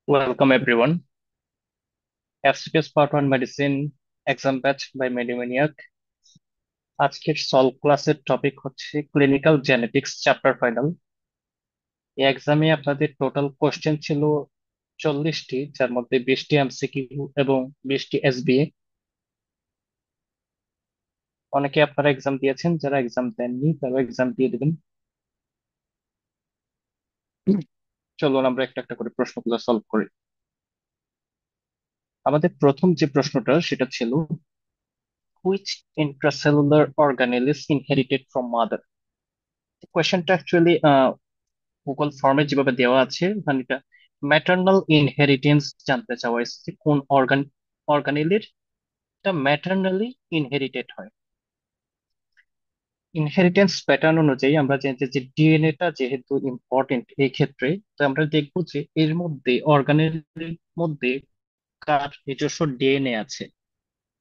Welcome everyone. FCPS Part 1 Medicine Exam Batch by Medimaniac. আজকের solve ক্লাসের topic হচ্ছে clinical genetics chapter final. এই এক্সামে আপনাদের টোটাল কোশ্চেন ছিল 40টি, যার মধ্যে 20টি এমসিকিউ এবং 20টি এসবিএ। অনেকে আপনারা এক্সাম দিয়েছেন, যারা এক্সাম দেননি তারা এক্সাম দিয়ে দেবেন। চলুন আমরা একটা একটা করে প্রশ্নগুলো সলভ করি। আমাদের প্রথম যে প্রশ্নটা সেটা ছিল, which intracellular organelle is inherited from mother? কোয়েশ্চেনটা অ্যাকচুয়ালি গুগল ফর্মে যেভাবে দেওয়া আছে ওখানে এটা ম্যাটার্নাল ইনহেরিটেন্স জানতে চাওয়া হয়েছে যে কোন অর্গানেলের এটা ম্যাটার্নালি ইনহেরিটেড হয়। ইনহেরিটেন্স প্যাটার্ন অনুযায়ী আমরা জানি যে ডিএনএটা যেহেতু ইম্পর্টেন্ট এই ক্ষেত্রে, তো আমরা দেখবো যে এর মধ্যে অর্গানেলের মধ্যে কার নিজস্ব ডিএনএ আছে।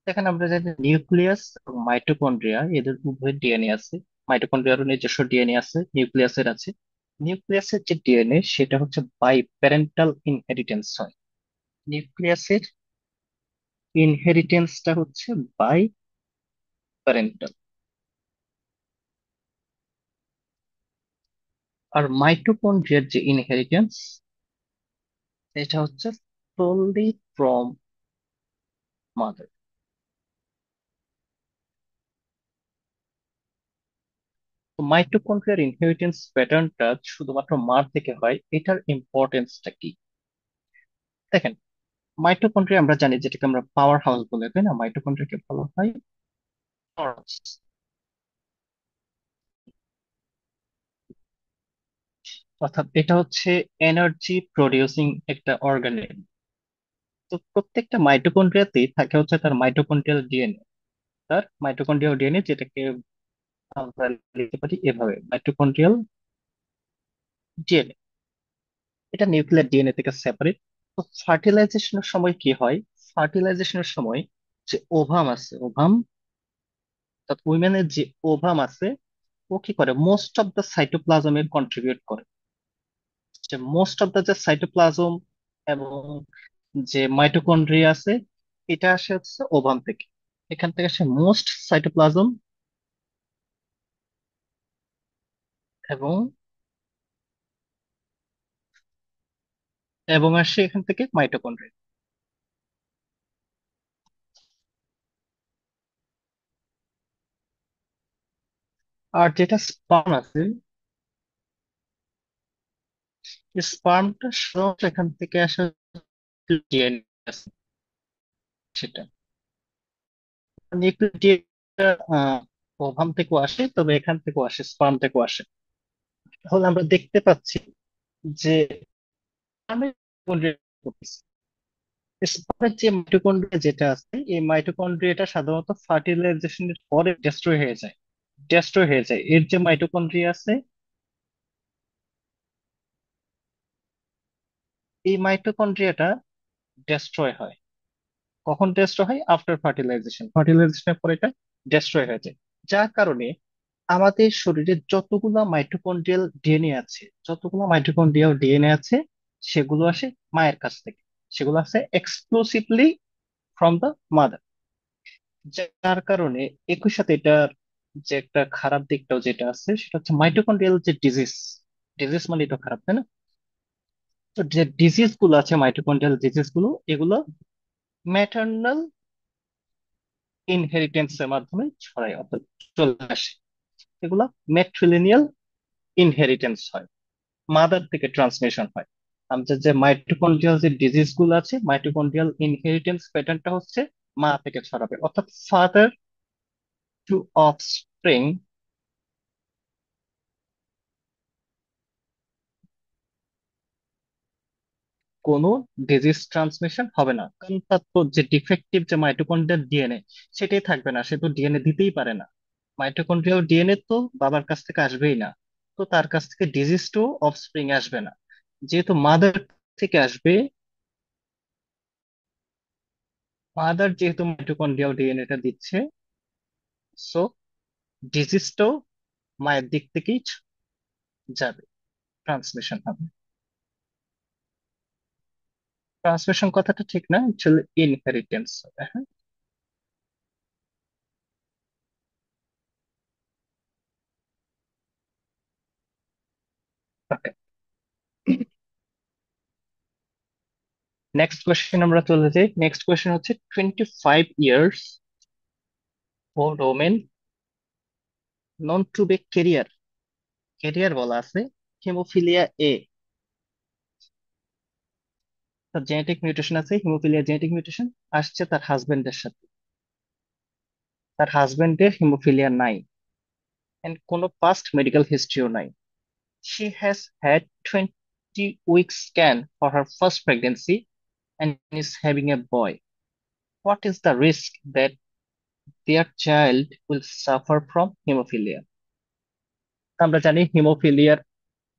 এখানে আমরা জানি নিউক্লিয়াস এবং মাইটোকন্ড্রিয়া এদের উভয় ডিএনএ আছে। মাইটোকন্ড্রিয়ারও নিজস্ব ডিএনএ আছে, নিউক্লিয়াসের আছে। নিউক্লিয়াসের যে ডিএনএ সেটা হচ্ছে বাই প্যারেন্টাল ইনহেরিটেন্স হয়। নিউক্লিয়াসের ইনহেরিটেন্সটা হচ্ছে বাই প্যারেন্টাল। আর মাইটোকন্ড্রিয়ার যে ইনহেরিটেন্স এটা হচ্ছে সোললি ফ্রম মাদার। তো মাইটোকন্ড্রিয়ার ইনহেরিটেন্স প্যাটার্নটা শুধুমাত্র মার থেকে হয়, এটার ইম্পর্টেন্সটা কি? দেখেন, মাইটোকন্ড্রিয়া আমরা জানি যেটাকে আমরা পাওয়ার হাউস বলে, তাই না? মাইটোকন্ড্রিয়াকে বলা হয় power house। অর্থাৎ এটা হচ্ছে এনার্জি প্রডিউসিং একটা অর্গানেল। তো প্রত্যেকটা মাইটোকন্ড্রিয়াতেই থাকে হচ্ছে তার মাইটোকন্ড্রিয়াল ডিএনএ। তার মাইটোকন্ড্রিয়াল ডিএনএ যেটাকে আমরা লিখতে পারি এভাবে, মাইটোকন্ড্রিয়াল ডিএনএ। এটা নিউক্লিয়ার ডিএনএ থেকে সেপারেট। তো ফার্টিলাইজেশনের সময় কি হয়? ফার্টিলাইজেশনের সময় যে ওভাম আছে, ওভাম অর্থাৎ উইমেনের যে ওভাম আছে, ও কি করে মোস্ট অফ দ্য সাইটোপ্লাজমের কন্ট্রিবিউট করে। যে মোস্ট অফ দ্য যে সাইটোপ্লাজম এবং যে মাইটোকন্ড্রিয়া আছে, এটা আসে হচ্ছে ওভাম থেকে। এখান থেকে আসে মোস্ট সাইটোপ্লাজম এবং এবং আসে এখান থেকে মাইটোকন্ড্রিয়া। আর যেটা স্পার্ম আছে, স্পার্মটা সাধারণত এখান থেকে আসে ডিএনএ আছে সেটা। নিউক্লিয়ার ওভাম থেকেও আসে, তবে এখান থেকেও আসে, স্পার্ম থেকেও আসে। তাহলে আমরা দেখতে পাচ্ছি যে স্পার্মের যে মাইটোকন্ড্রিয়া যেটা আছে, এই মাইটোকন্ড্রিয়াটা সাধারণত ফার্টিলাইজেশনের পরে ডেস্ট্রয় হয়ে যায়। এর যে মাইটোকন্ড্রিয়া আছে, এই মাইটোকন্ড্রিয়াটা ডেস্ট্রয় হয়। কখন ডেস্ট্রয় হয়? After fertilisation. ফার্টিলাইজেশনের পরে এটা ডেস্ট্রয় হয়ে যায়। যার কারণে আমাদের শরীরে যতগুলো মাইটোকন্ড্রিয়াল ডিএনএ আছে, সেগুলো আসে মায়ের কাছ থেকে। সেগুলো আসে এক্সক্লুসিভলি ফ্রম দ্য মাদার। যার কারণে একই সাথে এটার যে একটা খারাপ দিকটাও যেটা আছে সেটা হচ্ছে মাইটোকন্ড্রিয়াল যে ডিজিজ। ডিজিজ মানে তো খারাপ, তাই না? তো যে ডিজিজ গুলো আছে, মাইটোকন্ড্রিয়াল ডিজিজ গুলো, এগুলো ম্যাটারনাল ইনহেরিটেন্সের মাধ্যমে ছড়ায়, অর্থাৎ চলে আসে। এগুলো ম্যাট্রিলিনিয়াল ইনহেরিটেন্স হয়, মাদার থেকে ট্রান্সমিশন হয়। আমাদের যে মাইটোকন্ড্রিয়াল যে ডিজিজ গুলো আছে, মাইটোকন্ড্রিয়াল ইনহেরিটেন্স প্যাটার্নটা হচ্ছে মা থেকে ছড়াবে, অর্থাৎ ফাদার টু অফস্প্রিং। কোনো ডিজিজ ট্রান্সমিশন হবে না, কারণ তার তো যে ডিফেক্টিভ যে মাইটোকন্ড্রিয়াল ডিএনএ সেটাই থাকবে না, সে তো ডিএনএ দিতেই পারে না। মাইটোকন্ড্রিয়াল ডিএনএ তো বাবার কাছ থেকে আসবেই না, তো তার কাছ থেকে ডিজিজ টু অফস্প্রিং আসবে না। যেহেতু মাদার থেকে আসবে, মাদার যেহেতু মাইটোকন্ড্রিয়াল ডিএনএটা দিচ্ছে, সো ডিজিজটাও মায়ের দিক থেকেই যাবে, ট্রান্সমিশন হবে। ট্রান্সমিশন কথাটা ঠিক না, অ্যাকচুয়ালি ইনহেরিটেন্স হবে। হ্যাঁ, ওকে। নেক্সট কোয়েশ্চেন আমরা চলে যাই। নেক্সট কোয়েশ্চেন হচ্ছে 25 years old woman known to be carrier, career বলা আছে হিমোফিলিয়া এ। তার জেনেটিক মিউটেশন আছে, হিমোফিলিয়া জেনেটিক মিউটেশন আসছে তার হাজবেন্ডের সাথে। তার হাজবেন্ডের হিমোফিলিয়া নাই, এন্ড কোনো পাস্ট মেডিকেল হিস্ট্রিও নাই। She has had 20-week scan for her first pregnancy and is having a boy. What is the risk that their child will suffer from hemophilia? আমরা জানি হিমোফিলিয়ার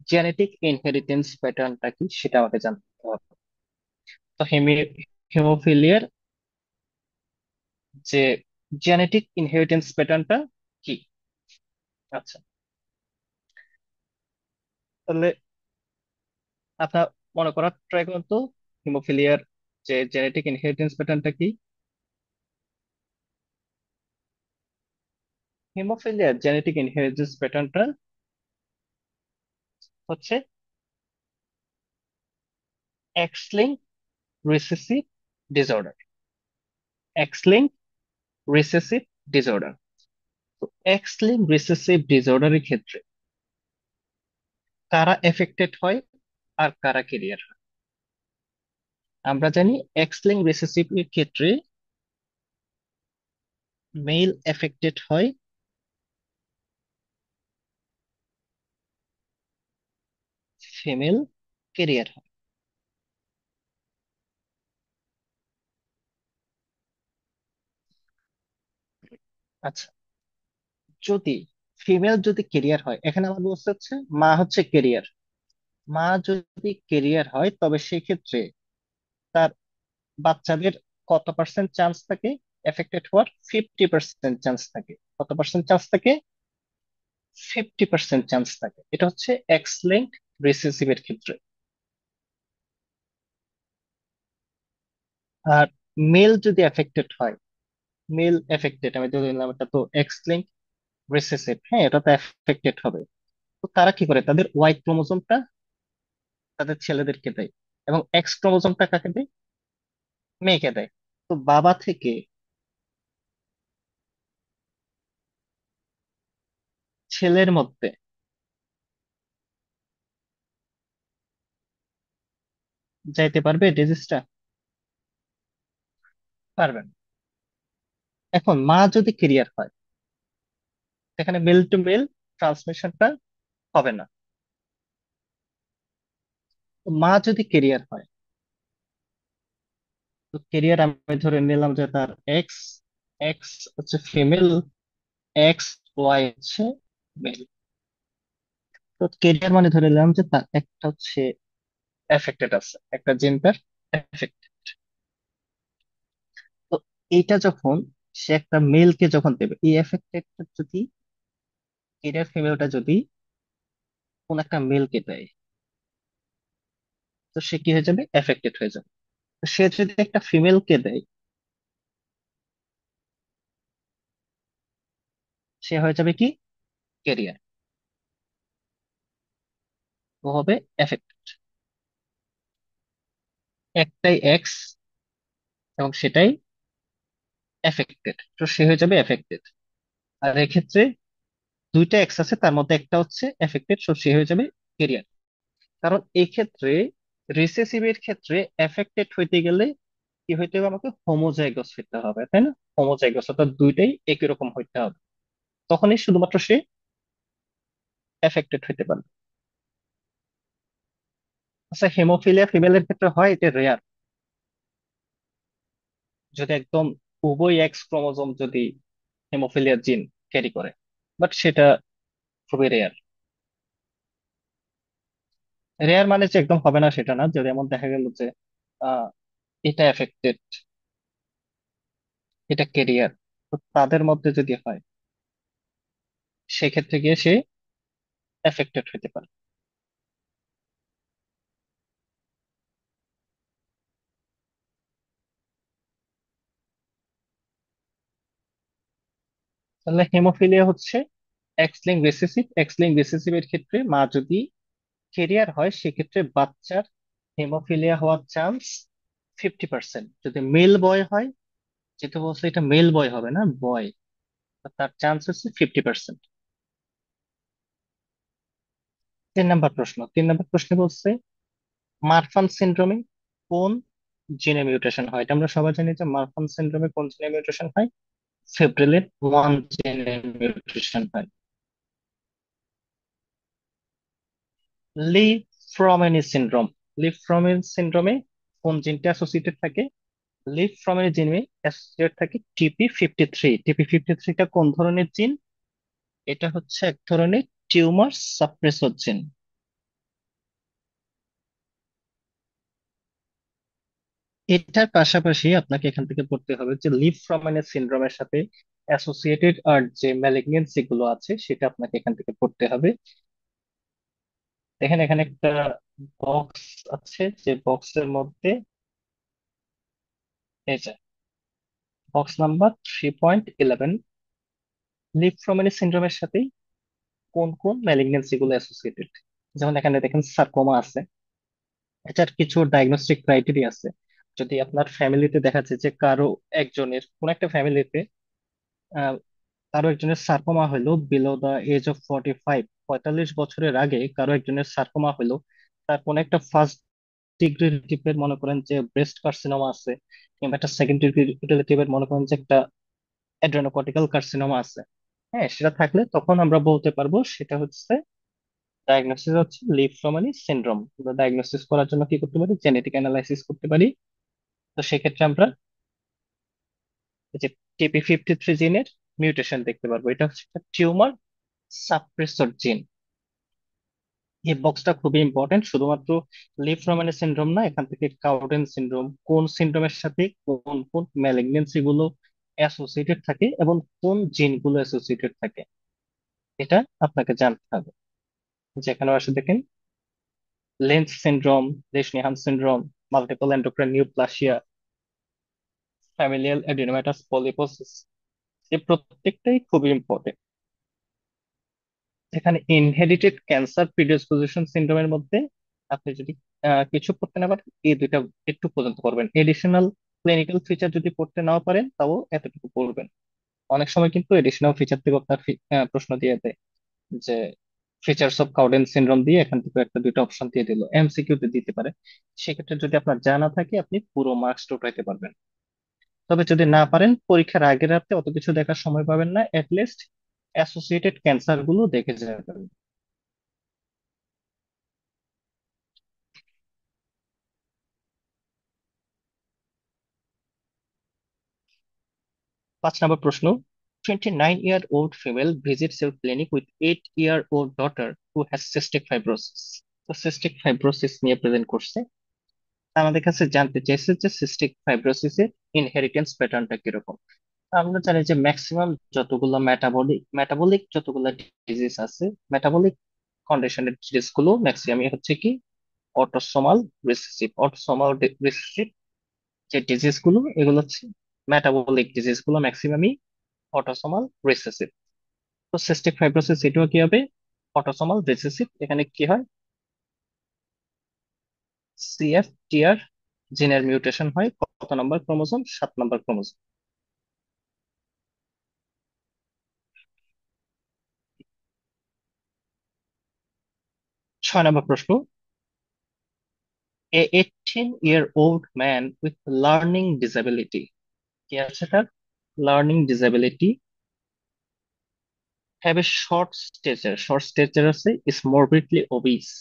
জেনেটিক ইনহেরিটেন্স প্যাটার্নটা কি সেটা আমাকে জানতে হবে। তো হিমোফিলিয়ার যে জেনেটিক ইনহেরিটেন্স প্যাটার্নটা কি? আচ্ছা, তাহলে আপনার মনে করার ট্রাই করুন তো হিমোফিলিয়ার যে জেনেটিক ইনহেরিটেন্স প্যাটার্নটা কি। হিমোফিলিয়ার জেনেটিক ইনহেরিটেন্স প্যাটার্নটা হচ্ছে x linked recessive disorder. X linked recessive disorder. তো এক্স লিঙ্ক রিসেসিভ ডিসঅর্ডারের ক্ষেত্রে কারা এফেক্টেড হয় আর কারা ক্যারিয়ার হয়? আমরা জানি এক্স লিঙ্ক রিসেসিভ এর ক্ষেত্রে মেল এফেক্টেড হয়, ফিমেল ক্যারিয়ার হয়। আচ্ছা, যদি ফিমেল যদি ক্যারিয়ার হয়, এখানে আমার বলতে হচ্ছে মা হচ্ছে ক্যারিয়ার। মা যদি ক্যারিয়ার হয় তবে সেক্ষেত্রে তার বাচ্চাদের কত পার্সেন্ট চান্স থাকে এফেক্টেড হওয়ার? 50% চান্স থাকে। কত পার্সেন্ট চান্স থাকে? 50% চান্স থাকে। এটা হচ্ছে এক্স লিঙ্কড রিসেসিভ এর ক্ষেত্রে। আর মেল যদি এফেক্টেড হয়, মেল এফেক্টেড আমি ধরে নিলাম এটা তো এক্স লিঙ্ক রিসেসিভ, হ্যাঁ এটা তো এফেক্টেড হবে। তো তারা কি করে, তাদের ওয়াই ক্রোমোজোমটা তাদের ছেলেদেরকে দেয়, এবং এক্স ক্রোমোজোমটা কাকে দেয়? মেয়েকে দেয়। তো বাবা থেকে ছেলের মধ্যে যাইতে পারবে ডিজিজটা? পারবে না। এখন মা যদি ক্যারিয়ার হয়, সেখানে মেল টু মেল ট্রান্সমিশনটা হবে না। তো মা যদি ক্যারিয়ার হয়, তো ক্যারিয়ার আমি ধরে নিলাম যে তার এক্স, এক্স হচ্ছে ফিমেল, এক্স ওয়াই হচ্ছে মেল। তো ক্যারিয়ার মানে ধরে নিলাম যে তার একটা হচ্ছে এফেক্টেড আছে, একটা জিন তার এফেক্টেড। তো এইটা যখন সে একটা মেলকে যখন দেবে, এই এফেক্টেড যদি ক্যারিয়ার ফিমেলটা যদি কোন একটা মেলকে দেয়, তো সে কি হয়ে যাবে? এফেক্টেড হয়ে যাবে। তো সে যদি একটা ফিমেলকে দেয়, সে হয়ে যাবে কি? ক্যারিয়ার। ও হবে এফেক্টেড। একটাই এক্স এবং সেটাই এফেক্টেড, তো সে হয়ে যাবে এফেক্টেড। আর এক্ষেত্রে দুইটা এক্স আছে, তার মধ্যে একটা হচ্ছে এফেক্টেড, সো সে হয়ে যাবে ক্যারিয়ার। কারণ এই ক্ষেত্রে রিসেসিভ এর ক্ষেত্রে এফেক্টেড হইতে গেলে কি হইতে হবে? আমাকে হোমোজাইগস হইতে হবে, তাই না? হোমোজাইগস অর্থাৎ দুইটাই একই রকম হইতে হবে, তখনই শুধুমাত্র সে এফেক্টেড হইতে পারবে। আচ্ছা, হেমোফিলিয়া ফিমেলের ক্ষেত্রে হয়, এটা রেয়ার। যদি একদম উভয় এক্স ক্রোমোজোম যদি হেমোফিলিয়া জিন ক্যারি করে, বাট সেটা খুবই রেয়ার। রেয়ার মানে যে একদম হবে না সেটা না, যদি এমন দেখা গেল যে আহ, এটা এফেক্টেড, এটা ক্যারিয়ার, তো তাদের মধ্যে যদি হয়, সেক্ষেত্রে গিয়ে সে এফেক্টেড হতে পারে। তাহলে হেমোফিলিয়া হচ্ছে x linked recessive. X linked recessive এর ক্ষেত্রে মা যদি ক্যারিয়ার হয় সেক্ষেত্রে বাচ্চার হেমোফিলিয়া হওয়ার চান্স 50%। যদি মেল বয় হয়, যেটা বলছে এটা মেল বয় হবে না, বয়, তার চান্স হচ্ছে 50%। 3 নম্বর প্রশ্ন বলছে মারফান সিন্ড্রোমে কোন জিনে মিউটেশন হয়? এটা আমরা সবাই জানি যে মারফান সিন্ড্রোমে কোন জিনে মিউটেশন হয়, ফিব্রিলিন 1 জিনে মিউটেশন হয়। লি ফ্রমেনি সিন্ড্রোম, লি ফ্রমেনি সিন্ড্রোমে কোন জিনটা অ্যাসোসিয়েটেড থাকে? লি ফ্রমেনি জিনে অ্যাসোসিয়েটেড থাকে TP53। TP53টা কোন ধরনের জিন? এটা হচ্ছে এক ধরনের টিউমার সাপ্রেসর জিন। এটার পাশাপাশি আপনাকে এখান থেকে পড়তে হবে যে লিভ ফ্রমেনি সিন্ড্রোমের সাথে অ্যাসোসিয়েটেড আর যে ম্যালিগনেন্সি গুলো আছে সেটা আপনাকে এখান থেকে পড়তে হবে। দেখেন এখানে একটা বক্স আছে, যে বক্সের মধ্যে এই যে বক্স নাম্বার 3.11, লিভ ফ্রমেনি সিন্ড্রোমের সাথে কোন কোন ম্যালিগনেন্সি গুলো অ্যাসোসিয়েটেড। যেমন এখানে দেখেন সার্কোমা আছে। এটার কিছু ডায়াগনস্টিক ক্রাইটেরিয়া আছে। যদি আপনার ফ্যামিলিতে দেখা যায় যে কারো একজনের, কোন একটা ফ্যামিলিতে কারো একজনের সার্কোমা হইলো বিলো দা এজ অফ 45, 45 বছরের আগে কারো একজনের সার্কোমা হইলো, তার কোন একটা ফার্স্ট ডিগ্রি রিলেটিভের মনে করেন যে ব্রেস্ট কার্সিনোমা আছে, কিংবা একটা সেকেন্ড ডিগ্রি রিলেটিভের মনে করেন যে একটা অ্যাড্রেনোকর্টিক্যাল কার্সিনোমা আছে, হ্যাঁ সেটা থাকলে তখন আমরা বলতে পারবো সেটা হচ্ছে ডায়াগনোসিস হচ্ছে লিফ্রোমানি সিনড্রোম। আমরা ডায়াগনোসিস করার জন্য কি করতে পারি, জেনেটিক অ্যানালাইসিস করতে পারি। তো সেক্ষেত্রে আমরা এই যে TP53 জিনের মিউটেশন দেখতে পারবো। এটা হচ্ছে একটা টিউমার সাপ্রেসর জিন। এই বক্সটা খুবই ইম্পর্টেন্ট, শুধুমাত্র লিফ রোমানি সিনড্রোম না, এখান থেকে কাউডেন সিনড্রোম, কোন সিনড্রোমের সাথে কোন কোন ম্যালিগনেন্সি গুলো অ্যাসোসিয়েটেড থাকে এবং কোন জিন গুলো অ্যাসোসিয়েটেড থাকে, এটা আপনাকে জানতে হবে। যেখানে আসলে দেখেন Lynch syndrome, Lesch-Nyhan syndrome, multiple endocrine neoplasia, familial adenomatous polyposis, এই প্রত্যেকটাই খুবই ইম্পর্টেন্ট। এখানে ইনহেরিটেড ক্যান্সার প্রিডিসপোজিশন সিনড্রোমের মধ্যে আপনি যদি কিছু পড়তে না পারেন, এই দুইটা একটু পর্যন্ত করবেন। এডিশনাল ক্লিনিক্যাল ফিচার যদি পড়তে নাও পারেন তাও এতটুকু পড়বেন। অনেক সময় কিন্তু এডিশনাল ফিচার থেকে আপনার প্রশ্ন দিয়ে দেয় যে ফিচার্স অফ কাউডেন সিনড্রোম দিয়ে এখান থেকে একটা দুইটা অপশন দিয়ে দিল, MCকিউ তে দিতে পারে। সেক্ষেত্রে যদি আপনার জানা থাকে আপনি পুরো মার্কস টোটাইতে পারবেন। তবে যদি না পারেন পরীক্ষার আগের রাতে অত কিছু দেখার সময় পাবেন না, লিস্ট অ্যাসোসিয়েটেড ক্যান্সার গুলো দেখে যাবেন। 5 নম্বর প্রশ্ন, 29-year-old female visits your clinic with 8-year-old daughter who has cystic fibrosis। তো সিস্টিক ফাইব্রোসিস নিয়ে প্রেজেন্ট করছে। আমাদের কাছে জানতে চাইছে যে সিস্টিক ফাইব্রোসিসের ইনহেরিটেন্স প্যাটার্নটা কিরকম। আমরা জানি যে ম্যাক্সিমাম যতগুলো মেটাবলিক যতগুলো ডিজিজ আছে, মেটাবলিক কন্ডিশনের ডিজিজ গুলো ম্যাক্সিমামই হচ্ছে কি অটোসোমাল রিসেসিভ। অটোসোমাল রিসেসিভ যে ডিজিজ গুলো এগুলো হচ্ছে মেটাবলিক ডিজিজ গুলো ম্যাক্সিমামই অটোসোমাল রিসেসিভ। তো সিস্টিক ফাইব্রোসিস এটাও কি হবে, অটোসোমাল রিসেসিভ। এখানে কি হয়, CFTR জিনের মিউটেশন হয় কত নম্বর ক্রোমোজোম? 7 নম্বর ক্রোমোজোম। 6 নম্বর প্রশ্ন, a 18-year-old man with learning disability, কি আছে তার? Learning disability, have a short stature আছে, is morbidly obese,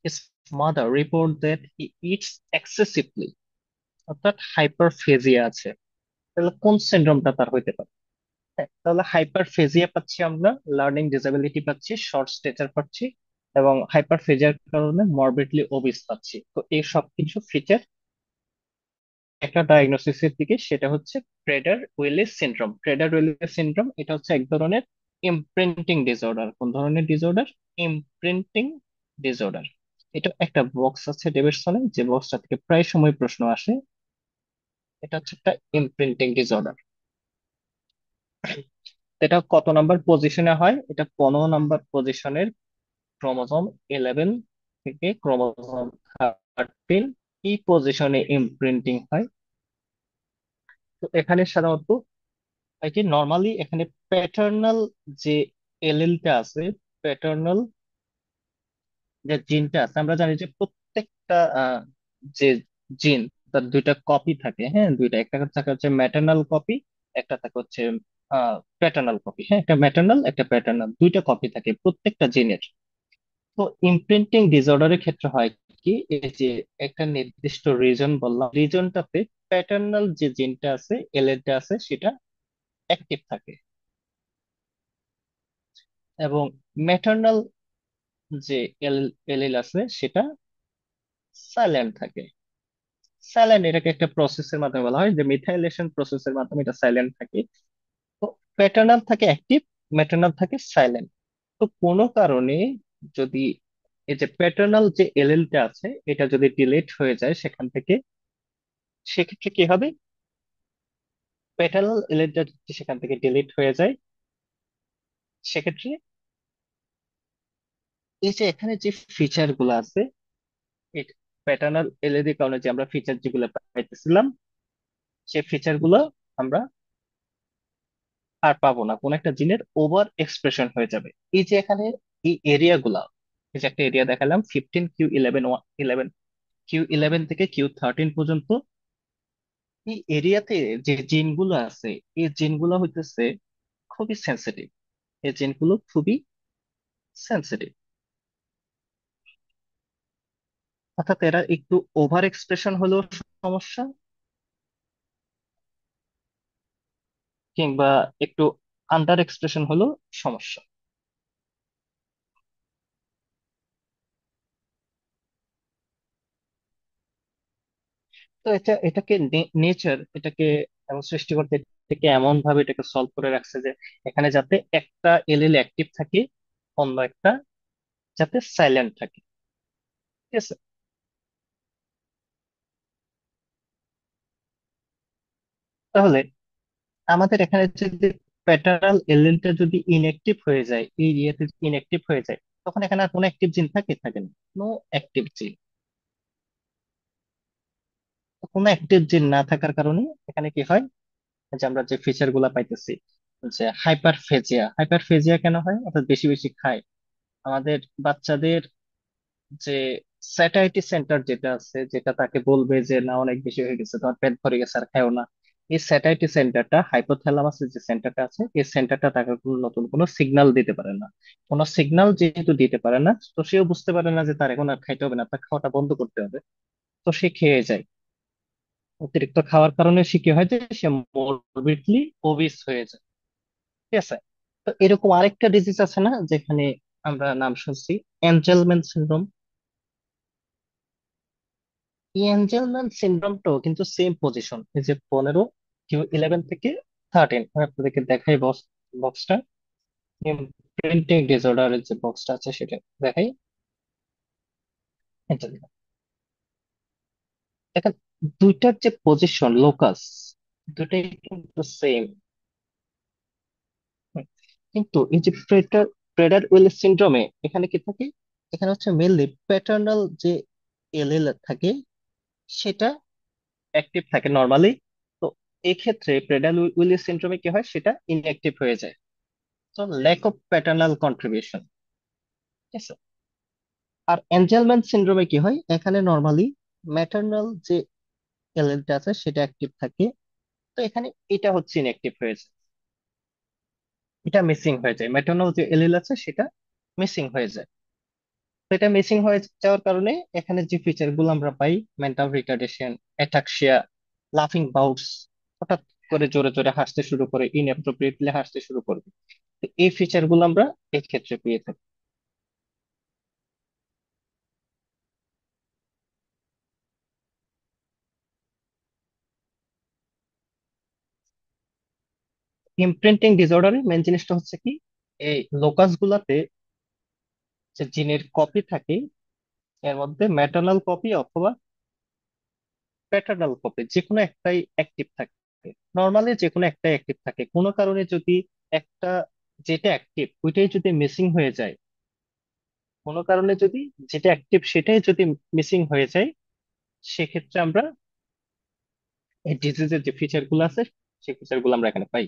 his mother report that he eats excessively, অর্থাৎ হাইপারফেজিয়া আছে। তাহলে কোন সিনড্রোমটা তার হইতে পারে? হ্যাঁ, তাহলে হাইপারফেজিয়া পাচ্ছি আমরা, লার্নিং ডিসেবিলিটি পাচ্ছি, শর্ট স্টেচার পাচ্ছি, এবং হাইপারফেজিয়ার কারণে মরবিডলি ওবিস পাচ্ছি। তো এই সবকিছু ফিচার একটা ডায়াগনোসিসের দিকে, সেটা হচ্ছে Prader Willis syndrome. Prader Willis syndrome এটা হচ্ছে এক ধরনের ইমপ্রিন্টিং ডিসঅর্ডার। কোন ধরনের ডিসঅর্ডার? Imprinting disorder. এটা একটা বক্স আছে ডেভিডসনে, যে বক্সটা থেকে প্রায় সময় প্রশ্ন আসে। এটা হচ্ছে একটা ইমপ্রিন্টিং ডিসঅর্ডার। এটা কত নাম্বার পজিশনে হয়? এটা 15 নাম্বার পজিশনের ক্রোমোজোম 11 থেকে ক্রোমোজোম 13 এই পজিশনে ইমপ্রিন্টিং হয়। তো এখানে সাধারণত হয় কি, নর্মালি এখানে প্যাটার্নাল যে এলিলটা আছে, প্যাটার্নাল যে জিনটা আছে, আমরা জানি যে প্রত্যেকটা যে জিন তার দুইটা কপি থাকে, হ্যাঁ দুইটা, একটা থাকে হচ্ছে ম্যাটার্নাল কপি, একটা থাকে হচ্ছে প্যাটার্নাল কপি। হ্যাঁ, একটা ম্যাটার্নাল একটা প্যাটার্নাল, দুইটা কপি থাকে প্রত্যেকটা জিনের। তো ইমপ্রিন্টিং ডিসঅর্ডারের ক্ষেত্রে হয় কি, এই যে একটা নির্দিষ্ট রিজন বললাম, রিজনটাতে প্যাটার্নাল যে জিনটা আছে, এলএনটা আছে, সেটা অ্যাক্টিভ থাকে, এবং ম্যাটার্নাল যে এলিল আছে সেটা সাইলেন্ট থাকে। সাইলেন্ট এটাকে একটা প্রসেসের মাধ্যমে বলা হয়, যে মিথাইলেশন প্রসেসের মাধ্যমে এটা সাইলেন্ট থাকে। তো প্যাটার্নাল থাকে অ্যাক্টিভ, ম্যাটার্নাল থাকে সাইলেন্ট। তো কোনো কারণে যদি এই যে প্যাটার্নাল যে এলিলটা আছে এটা যদি ডিলিট হয়ে যায় সেখান থেকে, সেক্ষেত্রে কি হবে? প্যাটার্নাল এলিলটা যদি সেখান থেকে ডিলিট হয়ে যায়, সেক্ষেত্রে এই যে এখানে যে ফিচার গুলো আছে, এই প্যাটার্নাল এলিলের কারণে যে আমরা ফিচার যেগুলো পাইতেছিলাম, সেই ফিচার গুলো আমরা আর পাবো না, কোন একটা জিনের ওভার এক্সপ্রেশন হয়ে যাবে। এই যে এখানে এই এরিয়া গুলা, এই যে একটা এরিয়া দেখালাম 15q11, 11 Q11 থেকে Q13 পর্যন্ত, এই এরিয়াতে যে জিনগুলো আছে, এই জিনগুলো হইতেছে খুবই সেন্সিটিভ। এই জিনগুলো খুবই সেন্সিটিভ, অর্থাৎ এরা একটু ওভার এক্সপ্রেশন হলেও সমস্যা, কিংবা একটু আন্ডার এক্সপ্রেশন হলেও সমস্যা। তো এটাকে নেচার এটাকে এমন সৃষ্টি করতে, এটাকে এমন ভাবে এটাকে সলভ করে রাখছে যে এখানে যাতে একটা এলিল অ্যাক্টিভ থাকে, অন্য একটা যাতে সাইলেন্ট থাকে। ঠিক আছে। তাহলে আমাদের এখানে যদি প্যাটার্নাল এলিলটা যদি ইনঅ্যাক্টিভ হয়ে যায়, এই ইয়েতে ইনঅ্যাক্টিভ হয়ে যায়, তখন এখানে আর কোনো অ্যাক্টিভ জিন থাকে? থাকে না, নো অ্যাক্টিভ জিন। কোনো অ্যাক্টিভ জিন না থাকার কারণে এখানে কি হয়, যে আমরা যে ফিচার গুলা পাইতেছি, যে হাইপারফেজিয়া। হাইপারফেজিয়া কেন হয়? অর্থাৎ বেশি বেশি খায়। আমাদের বাচ্চাদের যে স্যাটাইটি সেন্টার যেটা আছে, যেটা তাকে বলবে যে না অনেক বেশি হয়ে গেছে, তোমার পেট ভরে গেছে আর খাও না, এই স্যাটাইটি সেন্টারটা, হাইপোথ্যালামাসের যে সেন্টারটা আছে, এই সেন্টারটা তাকে কোনো নতুন কোনো সিগন্যাল দিতে পারে না। কোনো সিগন্যাল যেহেতু দিতে পারে না, তো সেও বুঝতে পারে না যে তার এখন আর খাইতে হবে না, তার খাওয়াটা বন্ধ করতে হবে। তো সে খেয়ে যায়। অতিরিক্ত খাওয়ার কারণে সে কি হয়, যে সে মরবিডলি ওবিস হয়ে যায়। ঠিক আছে। তো এরকম আরেকটা ডিজিজ আছে না, যেখানে আমরা নাম শুনছি, অ্যাঞ্জেলম্যান সিনড্রোম। এই অ্যাঞ্জেলম্যান সিনড্রোমটাও কিন্তু সেম পজিশন, এই যে 15q11 থেকে 13, আমি আপনাদেরকে দেখাই বক্সটা, প্রিন্টিং ডিসঅর্ডারের যে বক্সটা আছে সেটা দেখাই। অ্যাঞ্জেলম্যান, দেখেন দুইটার যে পজিশন লোকাস, দুটাই কিন্তু সেম। কিন্তু এই যে প্রেডার উইল সিনড্রোমে এখানে কি থাকে, এখানে হচ্ছে মেনলি প্যাটার্নাল যে এলিল থাকে সেটা অ্যাক্টিভ থাকে নর্মালি। তো এই ক্ষেত্রে প্রেডার উইলিস সিনড্রোমে কি হয়, সেটা ইনঅ্যাক্টিভ হয়ে যায়। তো ল্যাক অফ প্যাটার্নাল কন্ট্রিবিউশন। ঠিক আছে। আর এঞ্জেলম্যান সিনড্রোমে কি হয়, এখানে নর্মালি ম্যাটার্নাল যে এলিলটা আছে সেটা অ্যাক্টিভ থাকে। তো এখানে এটা হচ্ছে ইনঅ্যাক্টিভ হয়ে যায়, এটা মিসিং হয়ে যায়, ম্যাটার্নাল যে এলিল আছে সেটা মিসিং হয়ে যায়। তো এটা মিসিং হয়ে যাওয়ার কারণে এখানে যে ফিচার গুলো আমরা পাই, মেন্টাল রিটার্ডেশন, অ্যাটাক্সিয়া, লাফিং বাউটস, হঠাৎ করে জোরে জোরে হাসতে শুরু করে, ইনঅ্যাপ্রোপ্রিয়েটলি হাসতে শুরু করবে, তো এই ফিচার গুলো আমরা এই ক্ষেত্রে পেয়ে থাকি। ইমপ্রিন্টিং ডিসঅর্ডারে মেন জিনিসটা হচ্ছে কি, এই লোকাস গুলাতে যে জিনের কপি থাকে, এর মধ্যে ম্যাটার্নাল কপি অথবা প্যাটার্নাল কপি যে কোনো একটাই অ্যাক্টিভ থাকে। নর্মালি যে কোনো একটাই অ্যাক্টিভ থাকে। কোনো কারণে যদি একটা যেটা অ্যাক্টিভ ওইটাই যদি মিসিং হয়ে যায়, কোনো কারণে যদি যেটা অ্যাক্টিভ সেটাই যদি মিসিং হয়ে যায়, সেক্ষেত্রে আমরা এই ডিজিজের যে ফিচার গুলো আছে সেই ফিচার গুলো আমরা এখানে পাই।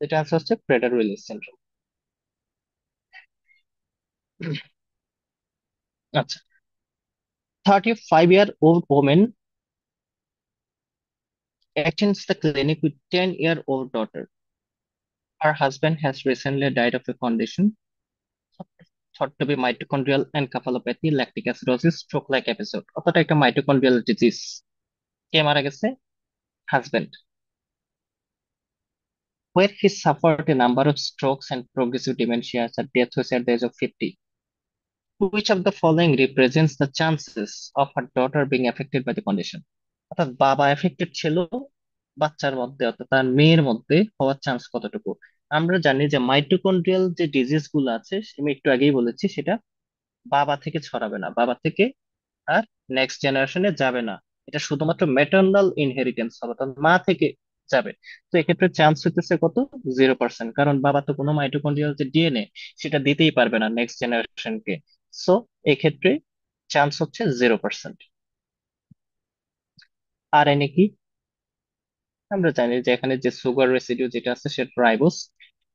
এটা আছে হচ্ছে প্রেডার উইলিস সিনড্রোম। আচ্ছা, 35-year-old woman attends the clinic with 10-year-old daughter. Her husband has recently died of a condition thought to be mitochondrial encephalopathy, lactic acidosis, stroke-like episode। অর্থাৎ একটা মাইটোকন্ড্রিয়াল ডিজিজ। কে মারা গেছে? Husband. Where he suffered a number of strokes and progressive dementia, her death was at the age of 50. Which of the following represents the chances of her daughter being affected by the condition? অর্থাৎ বাবা affected ছিল, বাচ্চার মধ্যে অর্থাৎ তার মেয়ের মধ্যে হওয়ার চান্স কতটুকু? আমরা জানি যে মাইটোকন্ড্রিয়াল যে ডিজিজ গুলো আছে আমি একটু আগেই বলেছি, সেটা বাবা থেকে ছড়াবে না, বাবা থেকে আর নেক্সট জেনারেশনে যাবে না। এটা শুধুমাত্র ম্যাটারনাল ইনহেরিটেন্স হবে, অর্থাৎ মা থেকে যাবে। তো এক্ষেত্রে চান্স হইতেছে কত? 0%, কারণ বাবা তো কোনো মাইটোকন্ড্রিয়াল যে ডিএনএ সেটা দিতেই পারবে না নেক্সট জেনারেশনকে। সো এক্ষেত্রে চান্স হচ্ছে 0%। আর এনে কি? আমরা জানি যে এখানে যে সুগার রেসিডিউ যেটা আছে সেটা রাইবোস,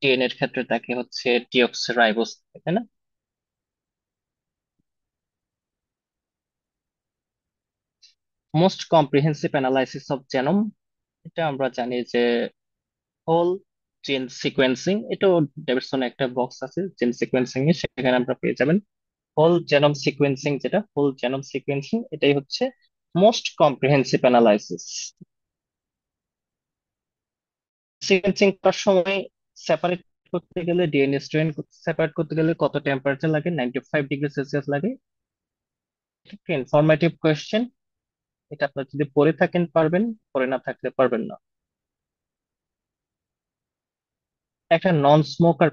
ডিএনএ এর ক্ষেত্রে তাকে হচ্ছে ডিঅক্সি রাইবোস, তাই না? Most comprehensive analysis of genome, এটা আমরা জানি যে হোল জিন সিকোয়েন্সিং। এটাও ডেভিডসন একটা বক্স আছে জিন সিকোয়েন্সিং এ, সেখানে আমরা পেয়ে যাবেন হোল জেনোম সিকোয়েন্সিং। যেটা হোল জেনোম সিকোয়েন্সিং এটাই হচ্ছে মোস্ট কম্প্রিহেন্সিভ অ্যানালাইসিস। সিকোয়েন্সিং করার সময় সেপারেট করতে গেলে, ডিএনএ স্ট্রেন সেপারেট করতে গেলে কত টেম্পারেচার লাগে? 95 ডিগ্রি সেলসিয়াস লাগে। একটা ইনফরমেটিভ কোয়েশ্চেন, এটা আপনার যদি পড়ে থাকেন পারবেন, পড়ে না থাকলে পারবেন না। একটা non smoker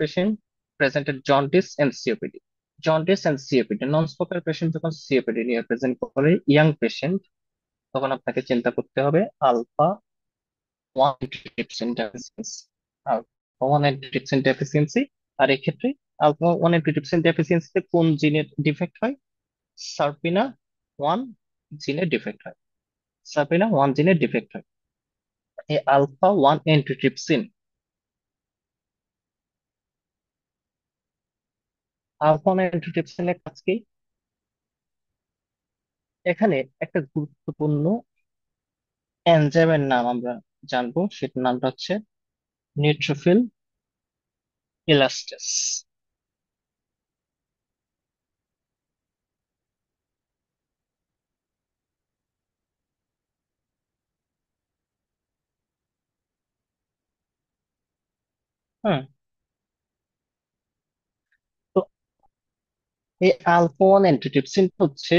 patient presented jaundice and COPD. Jaundice and COPD, non smoker patient যখন সিওপিডি নিয়ে প্রেজেন্ট করে, ইয়াং পেশেন্ট, তখন আপনাকে চিন্তা করতে হবে alpha one antitrypsin deficiency. Alpha one antitrypsin deficiency. আর এক্ষেত্রে আলফা ওয়ান অ্যান্টিট্রিপসিন ডেফিসিয়েন্সিতে কোন জিনের ডিফেক্ট হয়? সার্পিনা ওয়ান জিনের ডিফেক্ট হয়। সার্পিনা ওয়ান জিনের ডিফেক্ট হয়। এই alpha one antitrypsin, alpha one অ্যান্টিট্রিপসিনের কাজ কি? এখানে একটা গুরুত্বপূর্ণ এনজাইমের নাম আমরা জানবো, সেটার নামটা হচ্ছে নিউট্রোফিল ইলাস্টেস। হুম। তো এই আলফা ওয়ান অ্যান্টিট্রিপসিন হচ্ছে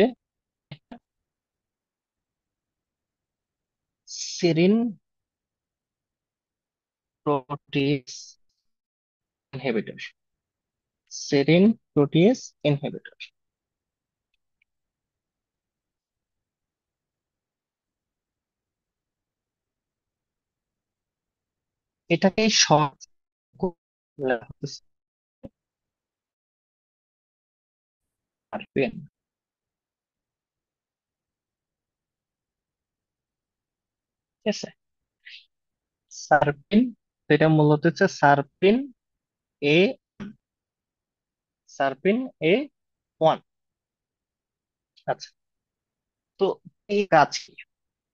serine protease inhibitor. Serine protease inhibitor. এটাকে শর্ট সার্পিন, ঠিক আছে? সার্পিন, এটা মূলত হচ্ছে সার্পিন এ, সার্পিন এ ওয়ান। আচ্ছা, তো এই কাজ কি?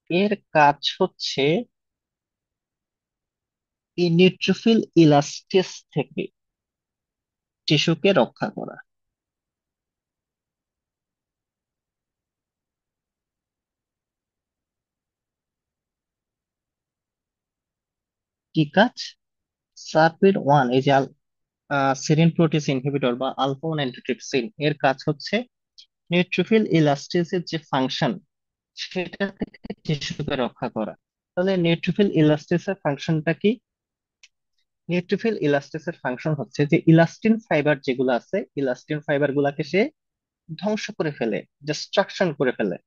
এর কাজ হচ্ছে এই নিউট্রোফিল ইলাস্টিস থেকে টিস্যুকে রক্ষা করা। কি কাজ? সার্পিন ওয়ান, এই যে সেরিন প্রোটিস ইনহিবিটর বা আলফা ওয়ান অ্যান্টিট্রিপসিন, এর কাজ হচ্ছে নিউট্রোফিল ইলাস্টিসের যে ফাংশন সেটা থেকে টিস্যুকে রক্ষা করা। তাহলে নিউট্রোফিল ইলাস্টিসের ফাংশনটা কি? নিউট্রোফিল ইলাস্টিসের ফাংশন হচ্ছে যে ইলাস্টিন ফাইবার যেগুলো আছে, ইলাস্টিন ফাইবার গুলাকে সে ধ্বংস করে ফেলে, ডিস্ট্রাকশন করে ফেলে।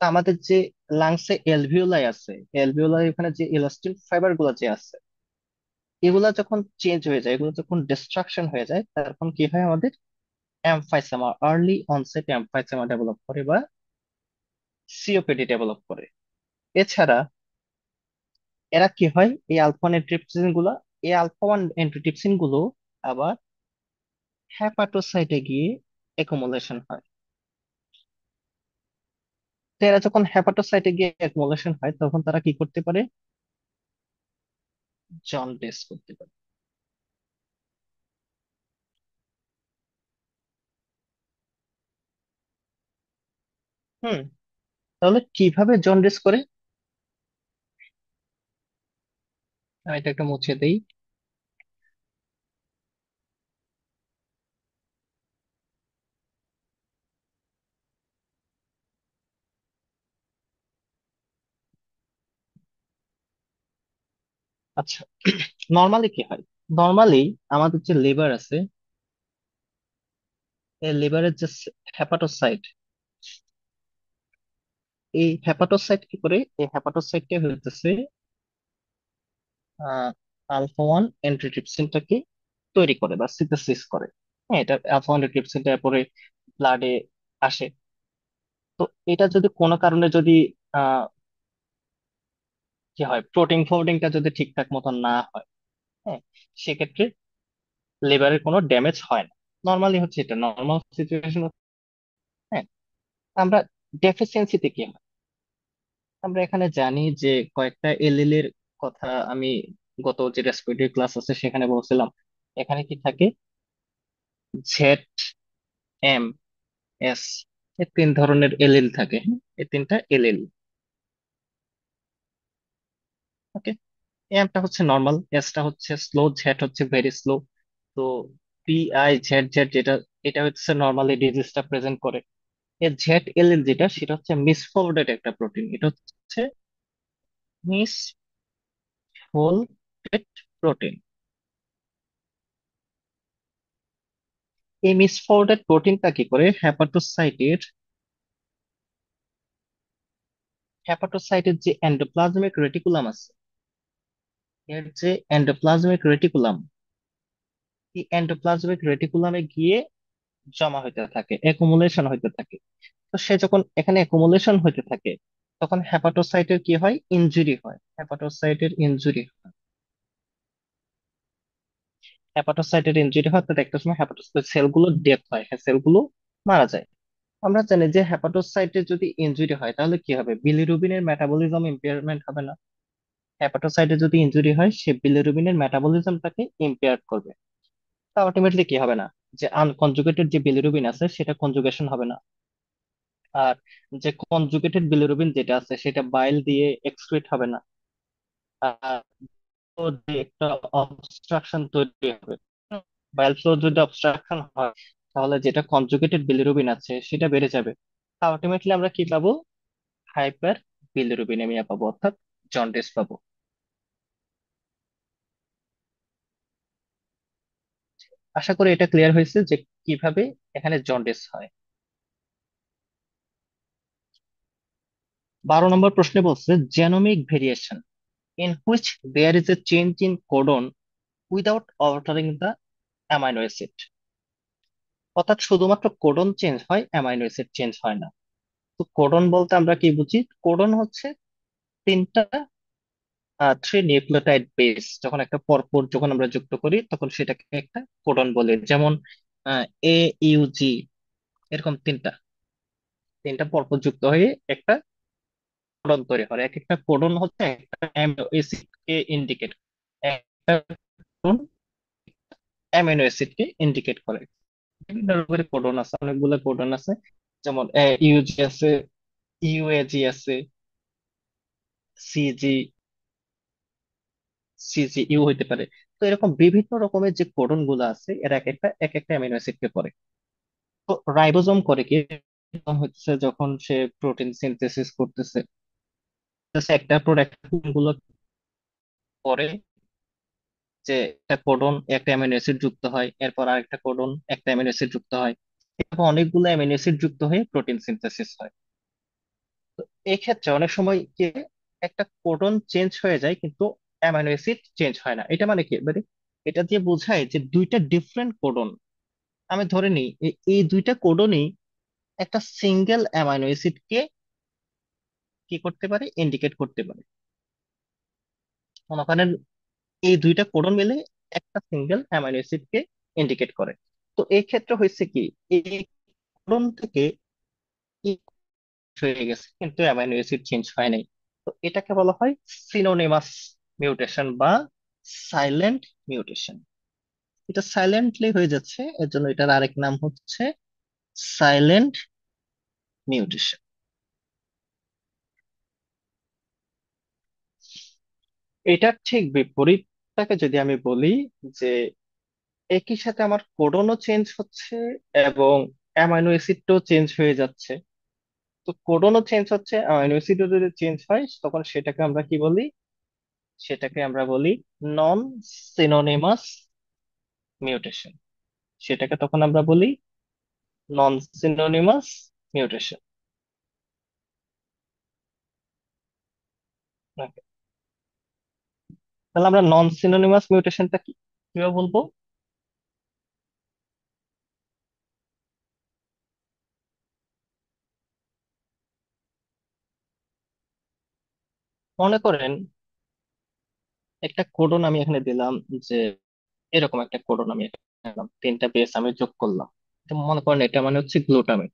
তা আমাদের যে লাংসে এলভিওলাই আছে, এলভিওলাই ওখানে যে ইলাস্টিন ফাইবার গুলো যে আছে, এগুলা যখন চেঞ্জ হয়ে যায়, এগুলো যখন ডিস্ট্রাকশন হয়ে যায়, তখন কি হয় আমাদের emphysema, early onset emphysema develop করে বা সিওপিডি ডেভেলপ করে। এছাড়া এরা কি হয়, এই আলফা ওয়ান অ্যান্টিট্রিপসিন গুলা, এই আলফা ওয়ান অ্যান্টিট্রিপসিন গুলো আবার হ্যাপাটোসাইটে গিয়ে অ্যাকুমুলেশন হয়। তো এরা যখন হ্যাপাটোসাইটে গিয়ে অ্যাকুমুলেশন হয়, তখন তারা কি করতে পারে, জন্ডিস করতে পারে। হুম। তাহলে কিভাবে জন্ডিস করে, আমি এটা একটা মুছে দেই। আচ্ছা, নর্মালি কি হয়, নর্মালি আমাদের যে লিভার আছে, এই লিভারের যে হ্যাপাটোসাইট, এই হ্যাপাটোসাইট কি করে, এই হ্যাপাটোসাইটটা হইতেছে আলফা ওয়ান অ্যান্টিট্রিপসিনটাকে তৈরি করে বা সিনথেসিস করে। হ্যাঁ, এটা আলফা ওয়ান অ্যান্টিট্রিপসিনটা পরে ব্লাডে আসে। তো এটা যদি কোনো কারণে যদি আহ কি হয়, প্রোটিন ফোল্ডিংটা যদি ঠিকঠাক মতো না হয়, হ্যাঁ, সেক্ষেত্রে লিভারের কোনো ড্যামেজ হয় না। নর্মালি হচ্ছে এটা নর্মাল সিচুয়েশন। হ্যাঁ, আমরা ডেফিসিয়েন্সিতে কি হয়, আমরা এখানে জানি যে কয়েকটা এলিলের কথা আমি গত যে রেসপিরেটরি ক্লাস আছে সেখানে বলছিলাম। এখানে কি থাকে, জেড, এম, এস, এই তিন ধরনের এলিল থাকে। হ্যাঁ? এই তিনটা এলিল। ওকে, এমটা হচ্ছে নর্মাল, এসটা হচ্ছে স্লো, জেড হচ্ছে ভেরি স্লো। তো পি আই জেড জেড যেটা, এটা হচ্ছে নর্মালি ডিজিজটা প্রেজেন্ট করে। এর জেড এলিল যেটা, সেটা হচ্ছে মিসফোল্ডেড একটা প্রোটিন, এটা হচ্ছে মিসফোল্ডেড প্রোটিন। এই মিসফোল্ডেড প্রোটিনটা কি করে, হ্যাপাটোসাইটের যে এন্ডোপ্লাজমিক রেটিকুলাম আছে, এর যে এন্ডোপ্লাজমিক রেটিকুলাম, এই এন্ডোপ্লাজমিক রেটিকুলামে গিয়ে জমা হইতে থাকে, অ্যাকুমুলেশন হইতে থাকে। তো সে যখন এখানে অ্যাকুমুলেশন হইতে থাকে, তখন হ্যাপাটোসাইটের কি হয়, ইনজুরি হয়, হ্যাপাটোসাইটের ইনজুরি হয়। হ্যাপাটোসাইটের ইনজুরি হয়, তো একটা সময় হ্যাপাটোসাইট সেলগুলো ডেথ হয়, হ্যাঁ, সেলগুলো মারা যায়। আমরা জানি যে হ্যাপাটোসাইটের যদি ইনজুরি হয়, তাহলে কি হবে, বিলিরুবিনের মেটাবলিজম ইম্পেয়ারমেন্ট হবে না। হ্যাপাটোসাইটে যদি ইনজুরি হয়, সে বিলিরুবিনের মেটাবলিজমটাকে ইম্পেয়ার করবে। তা আলটিমেটলি কি হবে না, যে আনকনজুগেটেড যে বিলিরুবিন আছে সেটা কনজুগেশন হবে না। আর যে কনজুগেটেড বিলিরুবিন যেটা আছে সেটা বাইল দিয়ে এক্সক্রিট হবে না। আর তো যে একটা অবস্ট্রাকশন তৈরি হবে, বাইল ফ্লো যদি অবস্ট্রাকশন হয়, তাহলে যেটা কনজুগেটেড বিলিরুবিন আছে সেটা বেড়ে যাবে। আলটিমেটলি আমরা কি পাবো, হাইপার বিলিরুবিনেমিয়া পাবো, অর্থাৎ জন্ডিস পাবো। আশা করি এটা ক্লিয়ার হয়েছে যে কিভাবে এখানে জন্ডিস হয়। 12 নম্বর প্রশ্নে বলছে, genomic variation in which there is a change in codon without altering the amino acid. অর্থাৎ শুধুমাত্র কোডন চেঞ্জ হয়, অ্যামাইনো অ্যাসিড চেঞ্জ হয় না। তো কোডন বলতে আমরা কি বুঝি, কোডন হচ্ছে তিনটা থ্রি নিউক্লিওটাইড বেস যখন একটা পরপর যখন আমরা যুক্ত করি, তখন সেটাকে একটা কোডন বলে। যেমন এ, ইউ, জি, এরকম তিনটা তিনটা পরপর যুক্ত হয়ে একটা কোডন তৈরি হয়। এক একটা কোডন হচ্ছে একটা অ্যামিনো অ্যাসিড কে ইন্ডিকেট, একটা কোডন অ্যামিনো অ্যাসিড কে ইন্ডিকেট করে। বিভিন্ন রকমের কোডন আছে, অনেকগুলো কোডন আছে। যেমন ইউজি আছে, ইউএজি আছে, সিজি, সিজি ইউ হইতে পারে। তো এরকম বিভিন্ন রকমের যে কোডন গুলো আছে, এরা এক একটা অ্যামিনো অ্যাসিড কে পড়ে। তো রাইবোজোম করে কি, হচ্ছে যখন সে প্রোটিন সিনথেসিস করতেছে, একটা প্রোডাক্ট গুলো পরে, যে একটা কোডন একটা অ্যামিনো অ্যাসিড যুক্ত হয়, এরপর আরেকটা কোডন একটা অ্যামিনো অ্যাসিড যুক্ত হয়, এরপর অনেকগুলো অ্যামিনো অ্যাসিড যুক্ত হয়ে প্রোটিন সিনথেসিস হয়। এই ক্ষেত্রে অনেক সময় কি একটা কোডন চেঞ্জ হয়ে যায় কিন্তু অ্যামাইনো অ্যাসিড চেঞ্জ হয় না। এটা মানে কি, মানে এটা দিয়ে বোঝায় যে দুইটা ডিফারেন্ট কোডন, আমি ধরে নিই এই দুইটা কোডনই একটা সিঙ্গেল অ্যামাইনো অ্যাসিডকে কি করতে পারে, ইন্ডিকেট করতে পারে। মনে করেন এই দুইটা কোডন মিলে একটা সিঙ্গেল অ্যামাইনো অ্যাসিডকে ইন্ডিকেট করে। তো এই ক্ষেত্রে হয়েছে কি, এই কোডন থেকে হয়ে গেছে কিন্তু অ্যামাইনো অ্যাসিড চেঞ্জ হয় নাই। তো এটাকে বলা হয় সিনোনিমাস মিউটেশন বা সাইলেন্ট মিউটেশন। এটা সাইলেন্টলি হয়ে যাচ্ছে, এর জন্য এটার আরেক নাম হচ্ছে সাইলেন্ট মিউটেশন। এটার ঠিক বিপরীতটাকে যদি আমি বলি, যে একই সাথে আমার কোডনও চেঞ্জ হচ্ছে এবং অ্যামাইনো অ্যাসিডটাও চেঞ্জ হয়ে যাচ্ছে। তো কোডনও চেঞ্জ হচ্ছে, অ্যামাইনো অ্যাসিডও যদি চেঞ্জ হয়, তখন সেটাকে আমরা কি বলি, সেটাকে আমরা বলি নন সিনোনিমাস মিউটেশন। সেটাকে তখন আমরা বলি নন সিনোনিমাস মিউটেশন। তাহলে আমরা নন সিনোনিমাস মিউটেশনটা কি কিভাবে বলবো? মনে করেন একটা কোডন আমি এখানে দিলাম, যে এরকম একটা কোডন আমি এখানে দিলাম, তিনটা বেস আমি যোগ করলাম। তো মনে করেন এটা মানে হচ্ছে গ্লুটামেট।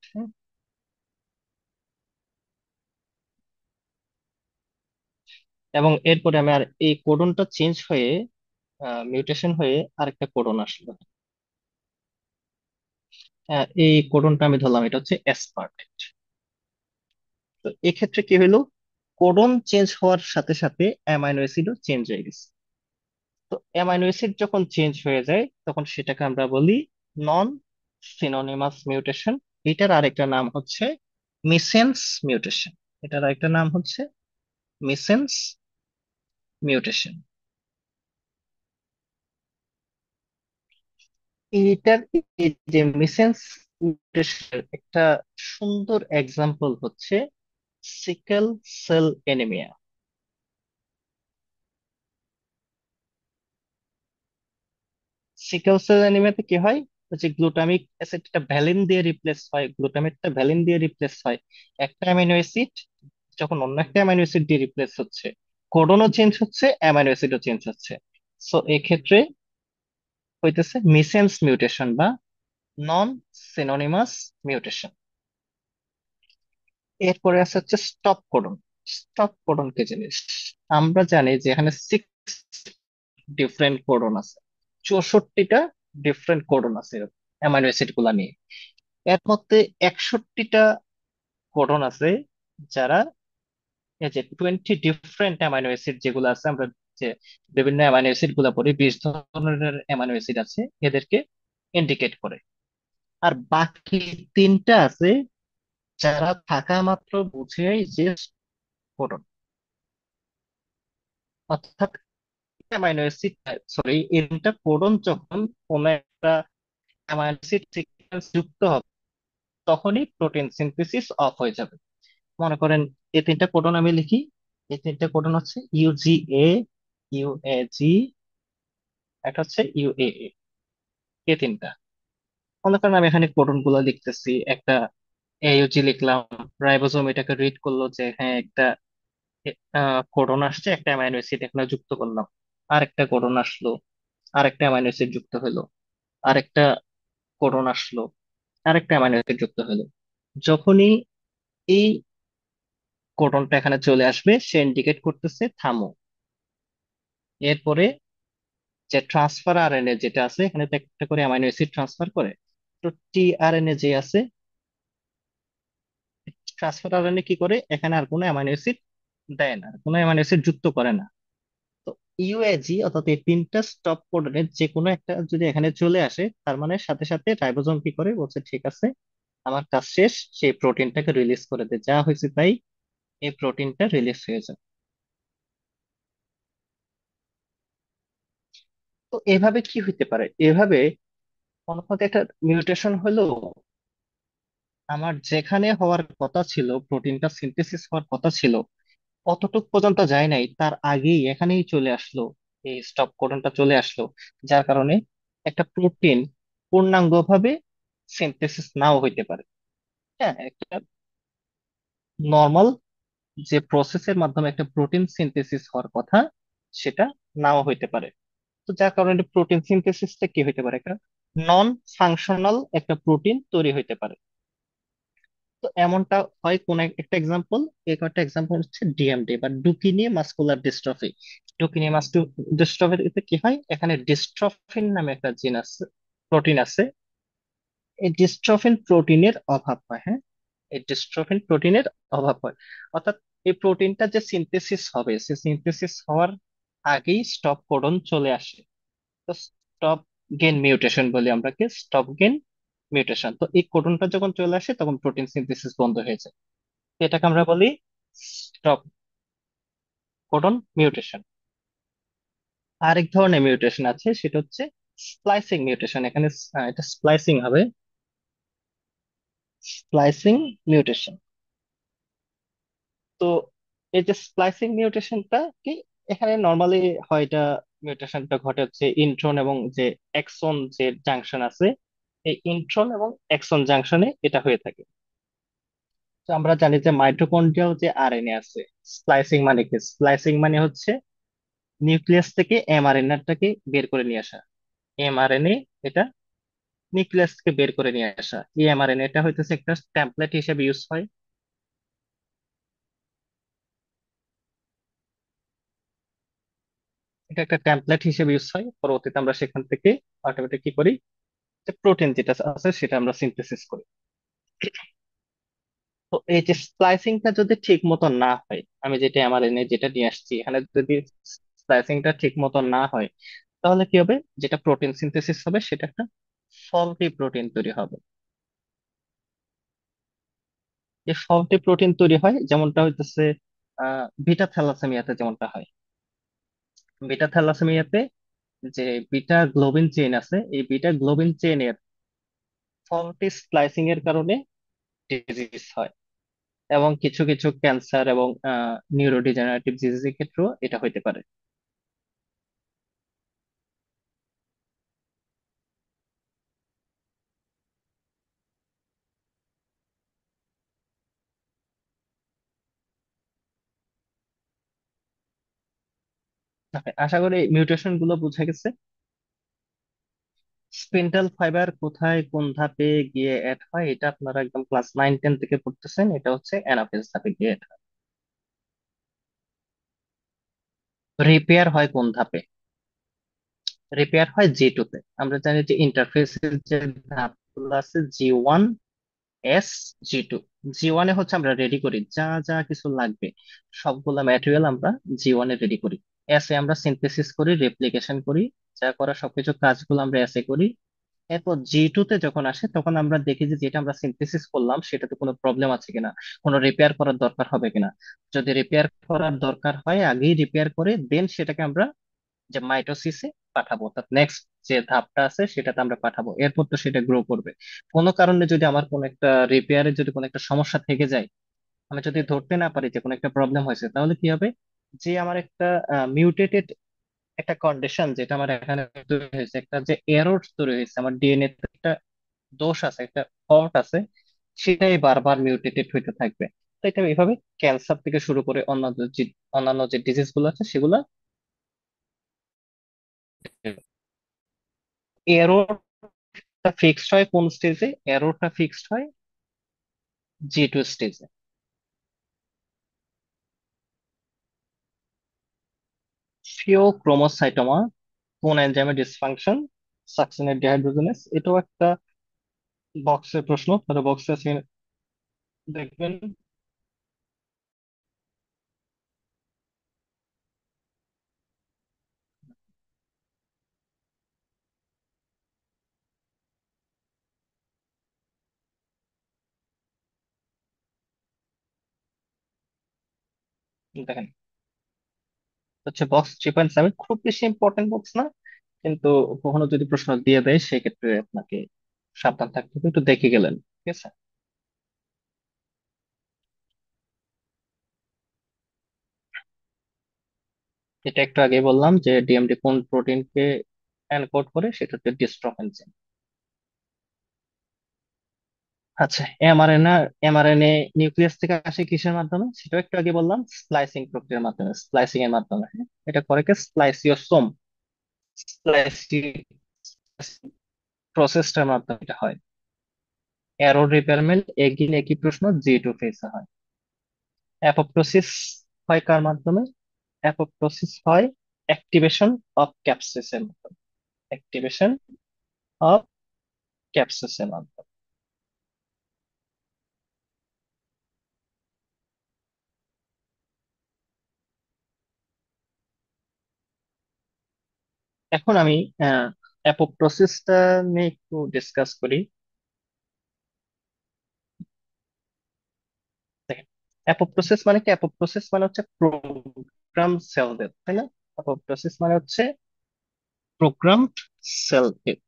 এবং এরপরে আমি আর এই কোডনটা চেঞ্জ হয়ে মিউটেশন হয়ে আরেকটা কোডন আসলো। এই কোডনটা আমি ধরলাম এটা হচ্ছে অ্যাসপার্টেট। তো এক্ষেত্রে কি হলো, কোডন চেঞ্জ হওয়ার সাথে সাথে অ্যামাইনো অ্যাসিডও চেঞ্জ হয়ে গেছে। তো অ্যামাইনো অ্যাসিড যখন চেঞ্জ হয়ে যায় তখন সেটাকে আমরা বলি নন সিনোনিমাস মিউটেশন। এটার আরেকটা নাম হচ্ছে মিসেন্স মিউটেশন। এটার আরেকটা নাম হচ্ছে মিসেন্স মিউটেশন। এটার এই যে মিসেন্স মিউটেশন একটা সুন্দর এক্সাম্পল হচ্ছে sickle cell anaemia. Sickle cell অ্যানিমিয়াতে কি হয়, হচ্ছে গ্লুটামিক অ্যাসিডটা ভ্যালিন দিয়ে রিপ্লেস হয়, গ্লুটামেটটা ভ্যালিন দিয়ে রিপ্লেস হয়। একটা অ্যামাইনো অ্যাসিড যখন অন্য একটা অ্যামাইনো অ্যাসিড দিয়ে রিপ্লেস হচ্ছে, কোডনও চেঞ্জ হচ্ছে, অ্যামাইনো অ্যাসিডও চেঞ্জ হচ্ছে। সো এক্ষেত্রে হইতেছে মিসেন্স মিউটেশন বা নন সিনোনিমাস মিউটেশন। এরপরে আছে হচ্ছে স্টপ কোডন। স্টপ কোডন কি জিনিস? আমরা জানি যে এখানে 6 ডিফারেন্ট কোডন আছে, 64টা ডিফারেন্ট কোডন আছে অ্যামাইনো অ্যাসিড গুলা নিয়ে। এর মধ্যে 61টা কোডন আছে যারা এই যে 20 ডিফারেন্ট অ্যামাইনো অ্যাসিড যেগুলো আছে, আমরা যে বিভিন্ন অ্যামাইনো অ্যাসিড গুলা পড়ি, 20 ধরনের অ্যামাইনো অ্যাসিড আছে, এদেরকে ইন্ডিকেট করে। আর বাকি 3টা আছে যারা থাকা মাত্র বুঝে যে কোডন। অর্থাৎ অ্যামাইনো অ্যাসিড, সরি, এটা কোডন যখন কোনো একটা অ্যামাইনো অ্যাসিড সিকোয়েন্স যুক্ত হবে তখনই প্রোটিন সিনথেসিস অফ হয়ে যাবে। মনে করেন এই 3টা কোডন আমি লিখি। এই 3টা কোডন হচ্ছে ইউজিএ, ইউএজি, একটা হচ্ছে ইউএএ। এই 3টা, মনে করেন আমি এখানে কোডন গুলো লিখতেছি। একটা এইউজি লিখলাম, রাইবোজোম এটাকে রিড করলো যে হ্যাঁ একটা কোডন আসছে, একটা অ্যামাইনো অ্যাসিড এখানে যুক্ত করলাম। আরেকটা কোডন আসলো, আরেকটা অ্যামাইনো অ্যাসিড যুক্ত হলো। আরেকটা কোডন আসলো, আরেকটা অ্যামাইনো অ্যাসিড যুক্ত হলো। যখনই এই কোডনটা এখানে চলে আসবে সে ইন্ডিকেট করতেছে থামো। এরপরে যে ট্রান্সফার আরএনএ যেটা আছে, এখানে তো একটা করে অ্যামাইনো অ্যাসিড ট্রান্সফার করে। তো টিআরএনএ যে আছে, ট্রান্সফার আরএনএ কি করে, এখানে আর কোনো অ্যামাইনো অ্যাসিড দেয় না, কোনো অ্যামাইনো অ্যাসিড যুক্ত করে না। তো ইউএজি অর্থাৎ এই 3টা স্টপ কোডনের যে কোনো একটা যদি এখানে চলে আসে, তার মানে সাথে সাথে রাইবোজোম কি করে, বলছে ঠিক আছে আমার কাজ শেষ, সেই প্রোটিনটাকে রিলিজ করে দে, যা হয়েছে তাই, এই প্রোটিনটা রিলিজ হয়ে যায়। তো এভাবে কি হইতে পারে, এভাবে মনে হয় একটা মিউটেশন হলো, আমার যেখানে হওয়ার কথা ছিল, প্রোটিনটা সিনথেসিস হওয়ার কথা ছিল, অতটুক পর্যন্ত যায় নাই, তার আগেই এখানেই চলে আসলো, এই স্টপ কোডনটা চলে আসলো। যার কারণে একটা প্রোটিন পূর্ণাঙ্গভাবে সিনথেসিস নাও হইতে পারে। হ্যাঁ, একটা নর্মাল যে প্রসেসের মাধ্যমে একটা প্রোটিন সিনথেসিস হওয়ার কথা, সেটা নাও হইতে পারে। তো যার কারণে প্রোটিন সিনথেসিসটা কি হইতে পারে, একটা নন ফাংশনাল একটা প্রোটিন তৈরি হইতে পারে। তো এমনটা হয় কোন একটা এক্সাম্পল, এই কয়েকটা এক্সাম্পল হচ্ছে ডিএমডি বা ডুকিনি মাসকুলার ডিস্ট্রফি। ডুকিনি মাসকুলার ডিস্ট্রফিতে কি হয়, এখানে ডিস্ট্রফিন নামে একটা জিন আছে, প্রোটিন আছে। এই ডিস্ট্রফিন প্রোটিনের অভাব হয়। হ্যাঁ, এই ডিস্ট্রফিন প্রোটিনের অভাব হয়, অর্থাৎ এই প্রোটিনটা যে সিনথেসিস হবে, সে সিনথেসিস হওয়ার আগেই স্টপ কোডন চলে আসে। তো স্টপ গেন মিউটেশন বলি আমরা, কি স্টপ গেন মিউটেশন। তো এই কোডনটা যখন চলে আসে তখন প্রোটিন সিনথেসিস বন্ধ হয়ে যায়। এটাকে আমরা বলি স্টপ কোডন মিউটেশন। আরেক ধরনের মিউটেশন আছে, সেটা হচ্ছে স্প্লাইসিং মিউটেশন। এখানে এটা স্প্লাইসিং হবে, স্প্লাইসিং মিউটেশন। তো এই যে স্প্লাইসিং মিউটেশনটা কি, এখানে নর্মালি হয় এটা, মিউটেশনটা ঘটে হচ্ছে ইন্ট্রন এবং যে এক্সন যে জাংশন আছে, এই ইন্ট্রন এবং এক্সন জাংশনে এটা হয়ে থাকে। তো আমরা জানি যে মাইটোকন্ড্রিয়াল যে আরএনএ আছে, স্প্লাইসিং মানে কি, স্প্লাইসিং মানে হচ্ছে নিউক্লিয়াস থেকে এমআরএনএটাকে বের করে নিয়ে আসা। এমআরএনএ এটা নিউক্লিয়াস থেকে বের করে নিয়ে আসা। এই এমআরএনএটা হইতেছে একটা টেমপ্লেট হিসেবে ইউজ হয়। এটা একটা টেমপ্লেট হিসেবে ইউজ হয়, পরবর্তীতে আমরা সেখান থেকে অটোমেটিক কি করি, যে প্রোটিন যেটা আছে সেটা আমরা সিনথেসিস করি। তো এই যে স্প্লাইসিংটা যদি ঠিক মতো না হয়, আমি যেটা এমআরএনএ যেটা নিয়ে আসছি এখানে যদি স্প্লাইসিংটা ঠিক মতো না হয়, তাহলে কি হবে, যেটা প্রোটিন সিনথেসিস হবে সেটা একটা ফল্টি প্রোটিন তৈরি হবে। এই ফল্টি প্রোটিন তৈরি হয় যেমনটা হইতেছে বিটা থ্যালাসেমিয়াতে যেমনটা হয়। বিটা থ্যালাসেমিয়াতে যে বিটা গ্লোবিন চেইন আছে, এই বিটা গ্লোবিন চেইনের ফল্টি স্প্লাইসিং এর কারণে ডিজিজ হয়। এবং কিছু কিছু ক্যান্সার এবং নিউরোডিজেনারেটিভ ডিজিজের ক্ষেত্রেও এটা হইতে পারে। Okay, আশা করি মিউটেশন গুলো বোঝা গেছে। স্পিন্ডল ফাইবার কোথায় কোন ধাপে গিয়ে অ্যাড হয়, এটা আপনারা একদম ক্লাস 9-10 থেকে পড়তেছেন। এটা হচ্ছে অ্যানাফেজ ধাপে গিয়ে add হয়। রিপেয়ার হয় কোন ধাপে, রিপেয়ার হয় জি 2 তে। আমরা জানি যে ইন্টারফেসের যে ধাপগুলো আছে, G1, S, G2। G1 এ হচ্ছে আমরা রেডি করি যা যা কিছু লাগবে, সবগুলা ম্যাটেরিয়াল আমরা G1 এ রেডি করি। এস এ আমরা সিনথেসিস করি, রেপ্লিকেশন করি, যা করা সবকিছু কাজগুলো আমরা এস এ করি। এরপর G2 তে যখন আসে তখন আমরা দেখি যে যেটা আমরা সিনথেসিস করলাম সেটাতে কোনো প্রবলেম আছে কিনা, কোনো রিপেয়ার করার দরকার হবে কিনা। যদি রিপেয়ার করার দরকার হয় আগেই রিপেয়ার করে দেন সেটাকে আমরা যে মাইটোসিসে পাঠাবো, অর্থাৎ নেক্সট যে ধাপটা আছে সেটাতে আমরা পাঠাবো। এরপর তো সেটা গ্রো করবে। কোনো কারণে যদি আমার কোনো একটা রিপেয়ারে যদি কোনো একটা সমস্যা থেকে যায়, আমি যদি ধরতে না পারি যে কোনো একটা প্রবলেম হয়েছে, তাহলে কি হবে, যে আমার একটা মিউটেটেড একটা কন্ডিশন যেটা আমার এখানে তৈরি হয়েছে, একটা যে এরর তৈরি হয়েছে, আমার ডিএনএ তে একটা দোষ আছে, একটা ফল্ট আছে, সেটাই বারবার মিউটেটেড হইতে থাকবে। তো এটা এইভাবে ক্যান্সার থেকে শুরু করে অন্যান্য যে ডিজিজ গুলো আছে সেগুলো, এররটা ফিক্সড হয় কোন স্টেজে, এররটা ফিক্সড হয় G2 স্টেজে। ফিওক্রোমোসাইটোমা কোন এনজাইমের ডিসফাংশন, সাকসিনের ডিহাইড্রোজেনেস। এটাও একটা বক্সের প্রশ্ন, তাহলে বক্সে আছে দেখবেন। দেখেন, হচ্ছে বক্স 3.7, খুব বেশি ইম্পর্টেন্ট বক্স না, কিন্তু কখনো যদি প্রশ্ন দিয়ে দেয় সেক্ষেত্রে আপনাকে সাবধান থাকতে হবে, একটু দেখে গেলেন। ঠিক আছে। এটা একটু আগে বললাম যে ডিএমডি কোন প্রোটিনকে এনকোড করে, সেটা হচ্ছে ডিস্ট্রোফেন। আচ্ছা, এমআরএনএ এমআরএনএ নিউক্লিয়াস থেকে আসে কিসের মাধ্যমে, সেটাও একটু আগে বললাম, স্প্লাইসিং প্রক্রিয়ার মাধ্যমে, স্প্লাইসিং এর মাধ্যমে। হ্যাঁ? এটা করে কে স্প্লাইসিওসোম, স্প্লাইসিং প্রসেসটার মাধ্যমে এটা হয়। অ্যারো রিপেয়ারমেন্ট এগিন একই প্রশ্ন, জি টু ফেসে হয়। অ্যাপোপ্টোসিস হয় কার মাধ্যমে? অ্যাপোপ্টোসিস হয় অ্যাক্টিভেশন অফ ক্যাপসিসের মাধ্যমে, অ্যাক্টিভেশন অফ ক্যাপসিসের মাধ্যমে। এখন আমি অ্যাপোপ্টোসিসটা নিয়ে একটু ডিসকাস করি। দেখেন, অ্যাপোপ্টোসিস মানে কি? অ্যাপোপ্টোসিস মানে হচ্ছে প্রোগ্রাম সেল ডেথ, তাই না? অ্যাপোপ্টোসিস মানে হচ্ছে প্রোগ্রামড সেল ডেথ।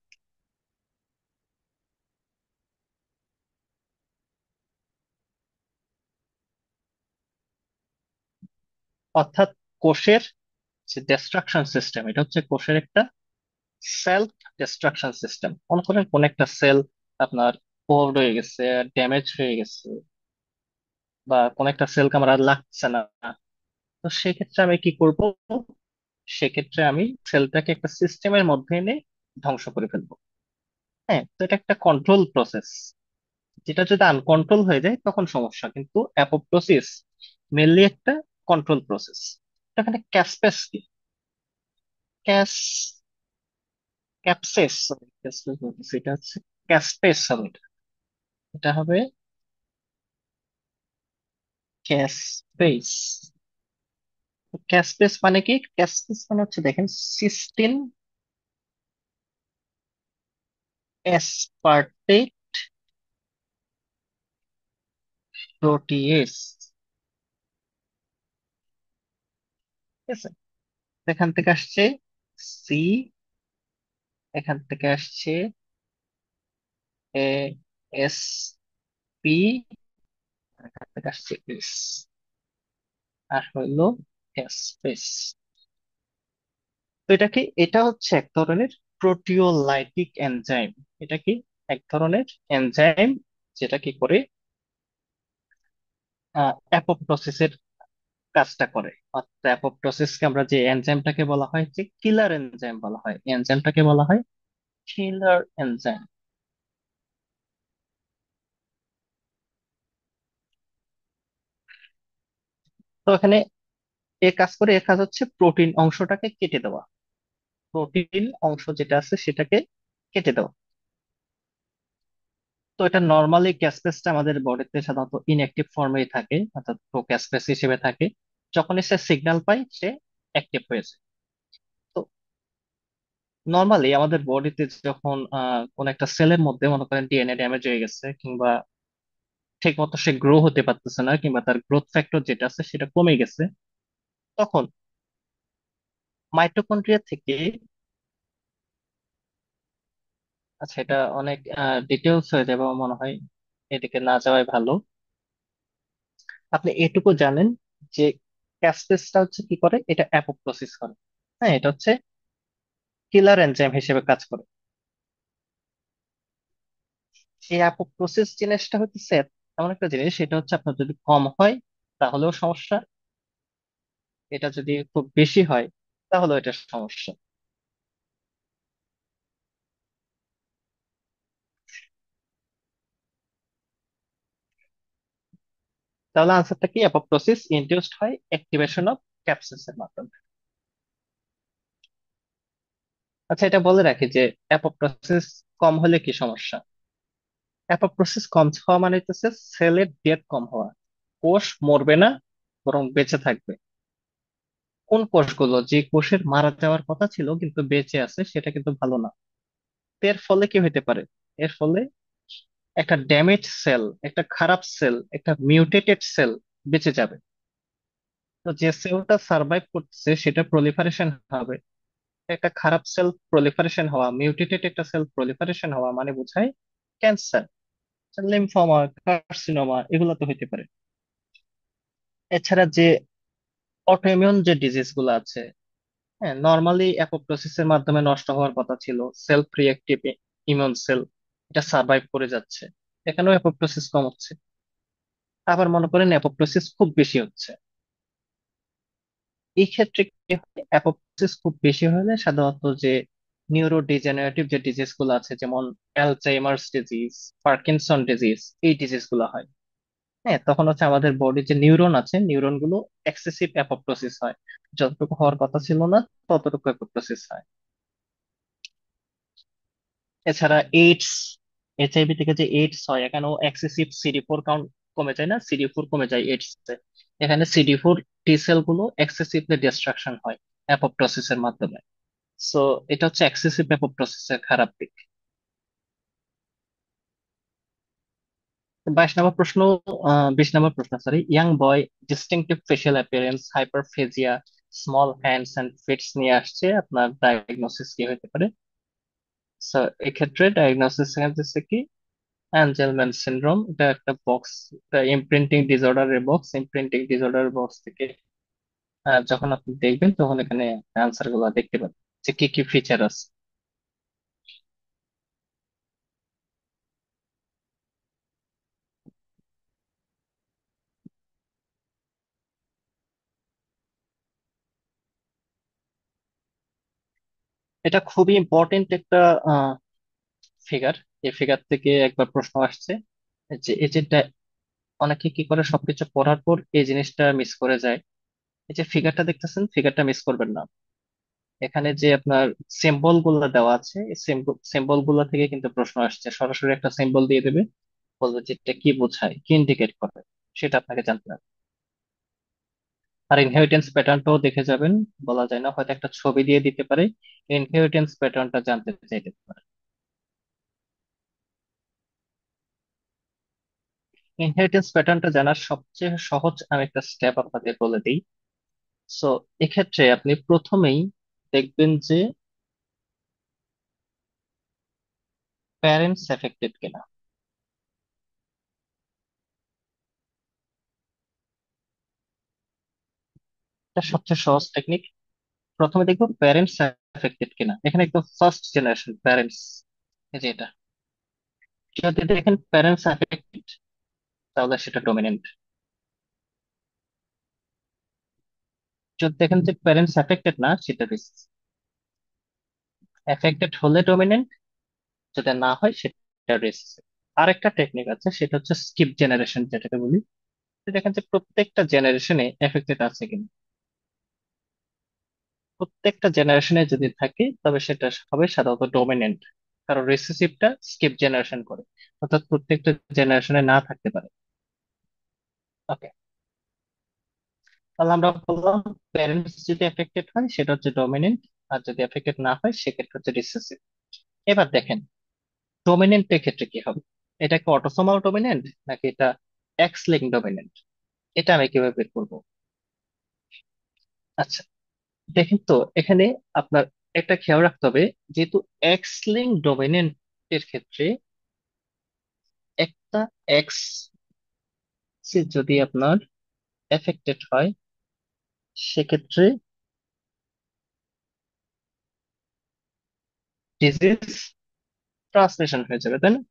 অর্থাৎ কোষের যে ডিস্ট্রাকশন সিস্টেম, এটা হচ্ছে কোষের একটা সেলফ ডিস্ট্রাকশন সিস্টেম। মনে করেন কোন একটা সেল আপনার ওভারলোড হয়ে গেছে, ড্যামেজ হয়ে গেছে, বা কোন একটা সেলকে আমার আর লাগছে না, তো সেক্ষেত্রে আমি কি করব? সেক্ষেত্রে আমি সেলটাকে একটা সিস্টেমের মধ্যে এনে ধ্বংস করে ফেলবো। হ্যাঁ, তো এটা একটা কন্ট্রোল প্রসেস। যেটা যদি আনকন্ট্রোল হয়ে যায় তখন সমস্যা, কিন্তু অ্যাপোপ্টোসিস মেনলি একটা কন্ট্রোল প্রসেস। এখানে ক্যাসপেস কি? ক্যাস ক্যাপসেস ক্যাসপেস বলতেছি, এটা হচ্ছে ক্যাসপেস হবে এটা। এটা হবে ক্যাসপেস। ক্যাসপেস মানে কি? ক্যাসপেস মানে হচ্ছে দেখেন, সিস্টিন অ্যাসপার্টেট প্রোটিয়েস। ঠিক আছে, এখান থেকে আসছে সি, এখান থেকে আসছে এ, এস, পি, এখান থেকে আসছে এস, আর হইলো স্পেস। তো এটা কি? এটা হচ্ছে এক ধরনের প্রোটিওলাইটিক এনজাইম। এটা কি? এক ধরনের এনজাইম, যেটা কি করে অ্যাপোপ্টোসিসের কাজটা করে। অর্থাৎ অ্যাপোপ্টোসিসকে আমরা যে এনজাইমটাকে বলা হয় যে কিলার এনজাইম বলা হয়, এনজাইমটাকে বলা হয় কিলার এনজাইম। তো এখানে এ কাজ করে, এ কাজ হচ্ছে প্রোটিন অংশটাকে কেটে দেওয়া। প্রোটিন অংশ যেটা আছে সেটাকে কেটে দেওয়া। তো এটা নর্মালি ক্যাসপেসটা আমাদের বডিতে সাধারণত ইনঅ্যাক্টিভ ফর্মেই থাকে, অর্থাৎ প্রোক্যাসপেস হিসেবে থাকে। যখনই সে সিগন্যাল পায়, সে অ্যাক্টিভ হয়েছে। তো নর্মালি আমাদের বডিতে যখন কোন একটা সেলের মধ্যে মনে করেন ডিএনএ ড্যামেজ হয়ে গেছে, কিংবা ঠিক মতো সে গ্রো হতে পারতেছে না, কিংবা তার গ্রোথ ফ্যাক্টর যেটা আছে সেটা কমে গেছে, তখন মাইটোকন্ড্রিয়া থেকে, আচ্ছা এটা অনেক ডিটেলস হয়ে যাবে আমার মনে হয়, এদিকে না যাওয়াই ভালো। আপনি এটুকু জানেন যে ক্যাসপেসটা হচ্ছে কি করে, এটা অ্যাপোপ্টোসিস করে। হ্যাঁ, এটা হচ্ছে কিলার এনজাইম হিসেবে কাজ করে। এই অ্যাপোপ্টোসিস জিনিসটা হচ্ছে এমন একটা জিনিস, সেটা হচ্ছে আপনার যদি কম হয় তাহলেও সমস্যা, এটা যদি খুব বেশি হয় তাহলেও এটা সমস্যা। তাহলে আনসারটা কি? অ্যাপোপ্টোসিস ইনডিউসড হয় অ্যাক্টিভেশন অফ ক্যাপসিসের মাধ্যমে। আচ্ছা, এটা বলে রাখি যে অ্যাপোপ্টোসিস কম হলে কি সমস্যা। অ্যাপোপ্টোসিস কম হওয়া মানে হচ্ছে সেলের ডেথ কম হওয়া। কোষ মরবে না, বরং বেঁচে থাকবে। কোন কোষগুলো, যে কোষের মারা যাওয়ার কথা ছিল কিন্তু বেঁচে আছে, সেটা কিন্তু ভালো না। তো এর ফলে কি হতে পারে? এর ফলে একটা ড্যামেজ সেল, একটা খারাপ সেল, একটা মিউটেটেড সেল বেঁচে যাবে। তো যে সেলটা সার্ভাইভ করতেছে সেটা প্রলিফারেশন হবে। একটা খারাপ সেল প্রলিফারেশন হওয়া, মিউটেটেড একটা সেল প্রলিফারেশন হওয়া মানে বোঝায় ক্যান্সার, লিম্ফোমা, কার্সিনোমা, এগুলো তো হতে পারে। এছাড়া যে অটোইমিউন যে ডিজিজ গুলো আছে, হ্যাঁ, নর্মালি অ্যাপোপ্টোসিসের মাধ্যমে নষ্ট হওয়ার কথা ছিল সেলফ রিঅ্যাক্টিভ ইমিউন সেল, এটা সার্ভাইভ করে যাচ্ছে, এখানেও অ্যাপোপ্টোসিস কম হচ্ছে। আবার মনে করেন অ্যাপোপ্টোসিস খুব বেশি হচ্ছে, এই ক্ষেত্রে কি হয়, অ্যাপোপ্টোসিস খুব বেশি হলে সাধারণত যে নিউরো ডিজেনারেটিভ যে ডিজিজ গুলো আছে, যেমন অ্যালজাইমার্স ডিজিজ, পার্কিনসন ডিজিজ, এই ডিজিজ গুলো হয়। হ্যাঁ, তখন হচ্ছে আমাদের বডি যে নিউরন আছে, নিউরন গুলো এক্সেসিভ অ্যাপোপ্টোসিস হয়, যতটুকু হওয়ার কথা ছিল না ততটুকু অ্যাপোপ্টোসিস হয়। এছাড়া এইডস, এইচআইভি থেকে যে এইডস হয়, এখানেও এক্সেসিভ সিডি4 কাউন্ট কমে যায়, না সিডি4 কমে যায় এইডস এ। এখানে সিডি4 টি সেল গুলো এক্সেসিভলি ডিস্ট্রাকশন হয় অ্যাপোপ্টোসিসের মাধ্যমে। সো এটা হচ্ছে এক্সেসিভ অ্যাপোপ্টোসিসের খারাপ দিক। 22 নম্বর প্রশ্ন, 20 নম্বর প্রশ্ন, sorry. Young boy distinctive facial appearance, hyperphagia, small hands and feet নিয়ে আসছে, আপনার ডায়াগনোসিস কি হতে পারে? সো এক্ষেত্রে ডায়াগনোসিস হচ্ছে কি, অ্যাঞ্জেলম্যান সিনড্রোম। এটা একটা বক্স, ইমপ্রিন্টিং ডিসঅর্ডারের বক্স, ইমপ্রিন্টিং ডিসঅর্ডার বক্স থেকে যখন আপনি দেখবেন তখন এখানে অ্যান্সার গুলো দেখতে পাবেন যে কি কি ফিচার আছে। এটা খুবই ইম্পর্টেন্ট একটা ফিগার। এই ফিগার থেকে একবার প্রশ্ন আসছে যে এই যে অনেকে কি করে সবকিছু পড়ার পর এই জিনিসটা মিস করে যায়। এই যে ফিগারটা দেখতেছেন, ফিগারটা মিস করবেন না। এখানে যে আপনার সিম্বল গুলো দেওয়া আছে, এই সিম্বল গুলো থেকে কিন্তু প্রশ্ন আসছে, সরাসরি একটা সিম্বল দিয়ে দেবে, বলবে যে এটা কি বোঝায়, কি ইন্ডিকেট করে, সেটা আপনাকে জানতে হবে। আর ইনহেরিটেন্স প্যাটার্নটাও দেখে যাবেন, বলা যায় না, হয়তো একটা ছবি দিয়ে দিতে পারে, ইনহেরিটেন্স প্যাটার্নটা জানতে চাইতে পারে। ইনহেরিটেন্স প্যাটার্নটা জানার সবচেয়ে সহজ আমি একটা স্টেপ আপনাদের বলে দিই। সো এক্ষেত্রে আপনি প্রথমেই দেখবেন যে প্যারেন্টস এফেক্টেড কিনা। এটা সবচেয়ে সহজ টেকনিক। প্রথমে দেখবো প্যারেন্টস এফেক্টেড কিনা, এখানে একদম ফার্স্ট জেনারেশন প্যারেন্টস, এই যে এটা। যদি দেখেন প্যারেন্টস এফেক্টেড, তাহলে সেটা ডমিনেন্ট। যদি দেখেন যে প্যারেন্টস এফেক্টেড না, সেটা রিসেসিভ। এফেক্টেড হলে ডমিনেন্ট, যদি না হয় সেটা রিসেসিভ। আরেকটা টেকনিক আছে, সেটা হচ্ছে স্কিপ জেনারেশন, যেটাকে বলি। তো দেখেন যে প্রত্যেকটা জেনারেশনে এফেক্টেড আছে কিনা, প্রত্যেকটা জেনারেশনে যদি থাকে তবে সেটা হবে সাধারণত ডমিনেন্ট, কারণ রিসেসিভটা স্কিপ জেনারেশন করে, অর্থাৎ প্রত্যেকটা জেনারেশনে না থাকতে পারে। ওকে, তাহলে আমরা বললাম প্যারেন্টস যদি এফেক্টেড হয় সেটা হচ্ছে ডমিনেন্ট, আর যদি এফেক্টেড না হয় সেক্ষেত্রে হচ্ছে রিসেসিভ। এবার দেখেন ডমিনেন্টের ক্ষেত্রে কি হবে, এটা কি অটোসোমাল ডমিনেন্ট নাকি এটা এক্স লিঙ্ক ডমিনেন্ট, এটা আমি কিভাবে বের করবো? আচ্ছা, দেখেন তো এখানে আপনার একটা খেয়াল রাখতে হবে, যেহেতু এক্স লিঙ্ক ডমিনেন্ট এর ক্ষেত্রে একটা এক্স যদি আপনার এফেক্টেড হয়, সেক্ষেত্রে ডিজিজ ট্রান্সমিশন হয়ে যাবে, তাই না?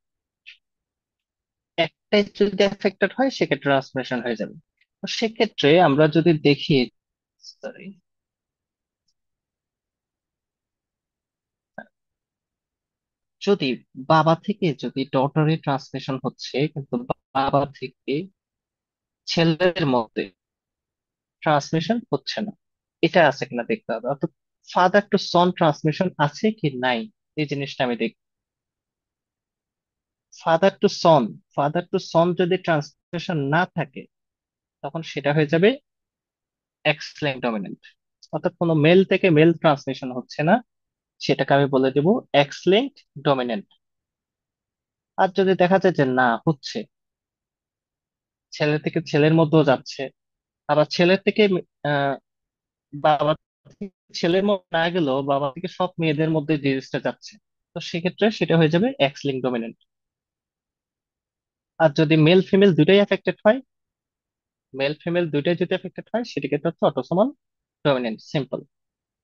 একটাই যদি এফেক্টেড হয় সেক্ষেত্রে ট্রান্সমিশন হয়ে যাবে। তো সেক্ষেত্রে আমরা যদি দেখি, সরি, যদি বাবা থেকে যদি ডটারে ট্রান্সমিশন হচ্ছে কিন্তু বাবা থেকে ছেলের মধ্যে ট্রান্সমিশন হচ্ছে না, এটা আছে কিনা দেখতে হবে। অর্থাৎ ফাদার টু সন ট্রান্সমিশন আছে কি নাই, এই জিনিসটা আমি দেখি। Father to son, father to son যদি ট্রান্সমিশন না থাকে, তখন সেটা হয়ে যাবে এক্স লিঙ্ক ডমিনেন্ট, অর্থাৎ কোনো মেল থেকে মেল ট্রান্সমিশন হচ্ছে না, সেটাকে আমি বলে দেবো এক্স লিঙ্ক ডমিনেন্ট। আর যদি দেখা যায় যে না হচ্ছে, ছেলে থেকে ছেলের মধ্যেও যাচ্ছে, আবার ছেলের থেকে আহ বাবা থেকে ছেলের মধ্যে না গেলেও বাবা থেকে সব মেয়েদের মধ্যে ডিজিজটা যাচ্ছে, তো সেক্ষেত্রে সেটা হয়ে যাবে এক্স লিঙ্ক ডমিনেন্ট। আর যদি মেল ফিমেল দুটাই এফেক্টেড হয়, মেল ফিমেল দুটাই যদি এফেক্টেড হয়, সেটাকে হচ্ছে অটোসোমাল ডমিনেন্ট, সিম্পল।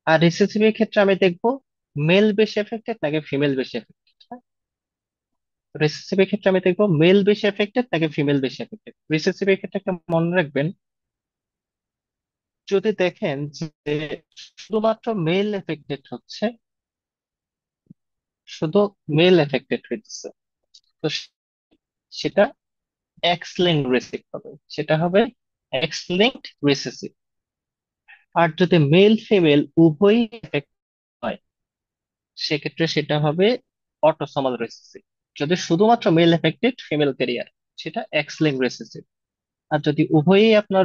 আর রিসেসিভ এর ক্ষেত্রে আমি দেখবো মেল বেশি এফেক্টেড নাকি ফিমেল বেশি এফেক্টেড। রিসেসিভ এর ক্ষেত্রে আমি দেখবো মেল বেশি এফেক্টেড নাকি ফিমেল বেশি এফেক্টেড। রিসেসিভ এর ক্ষেত্রে একটা মনে রাখবেন, যদি দেখেন যে শুধুমাত্র মেল এফেক্টেড হচ্ছে, শুধু মেল এফেক্টেড হইতেছে, তো সেটা এক্স লিঙ্ক রিসিভ হবে, সেটা হবে এক্স লিঙ্কড রিসেসিভ। আর যদি মেল ফিমেল উভয়ই এফেক্ট হয়, সেক্ষেত্রে সেটা হবে অটোসোমাল রিসেসিভ। যদি শুধুমাত্র মেল এফেক্টেড ফিমেল ক্যারিয়ার, সেটা এক্স লিঙ্ক রিসেসিভ। আর যদি উভয়ই আপনার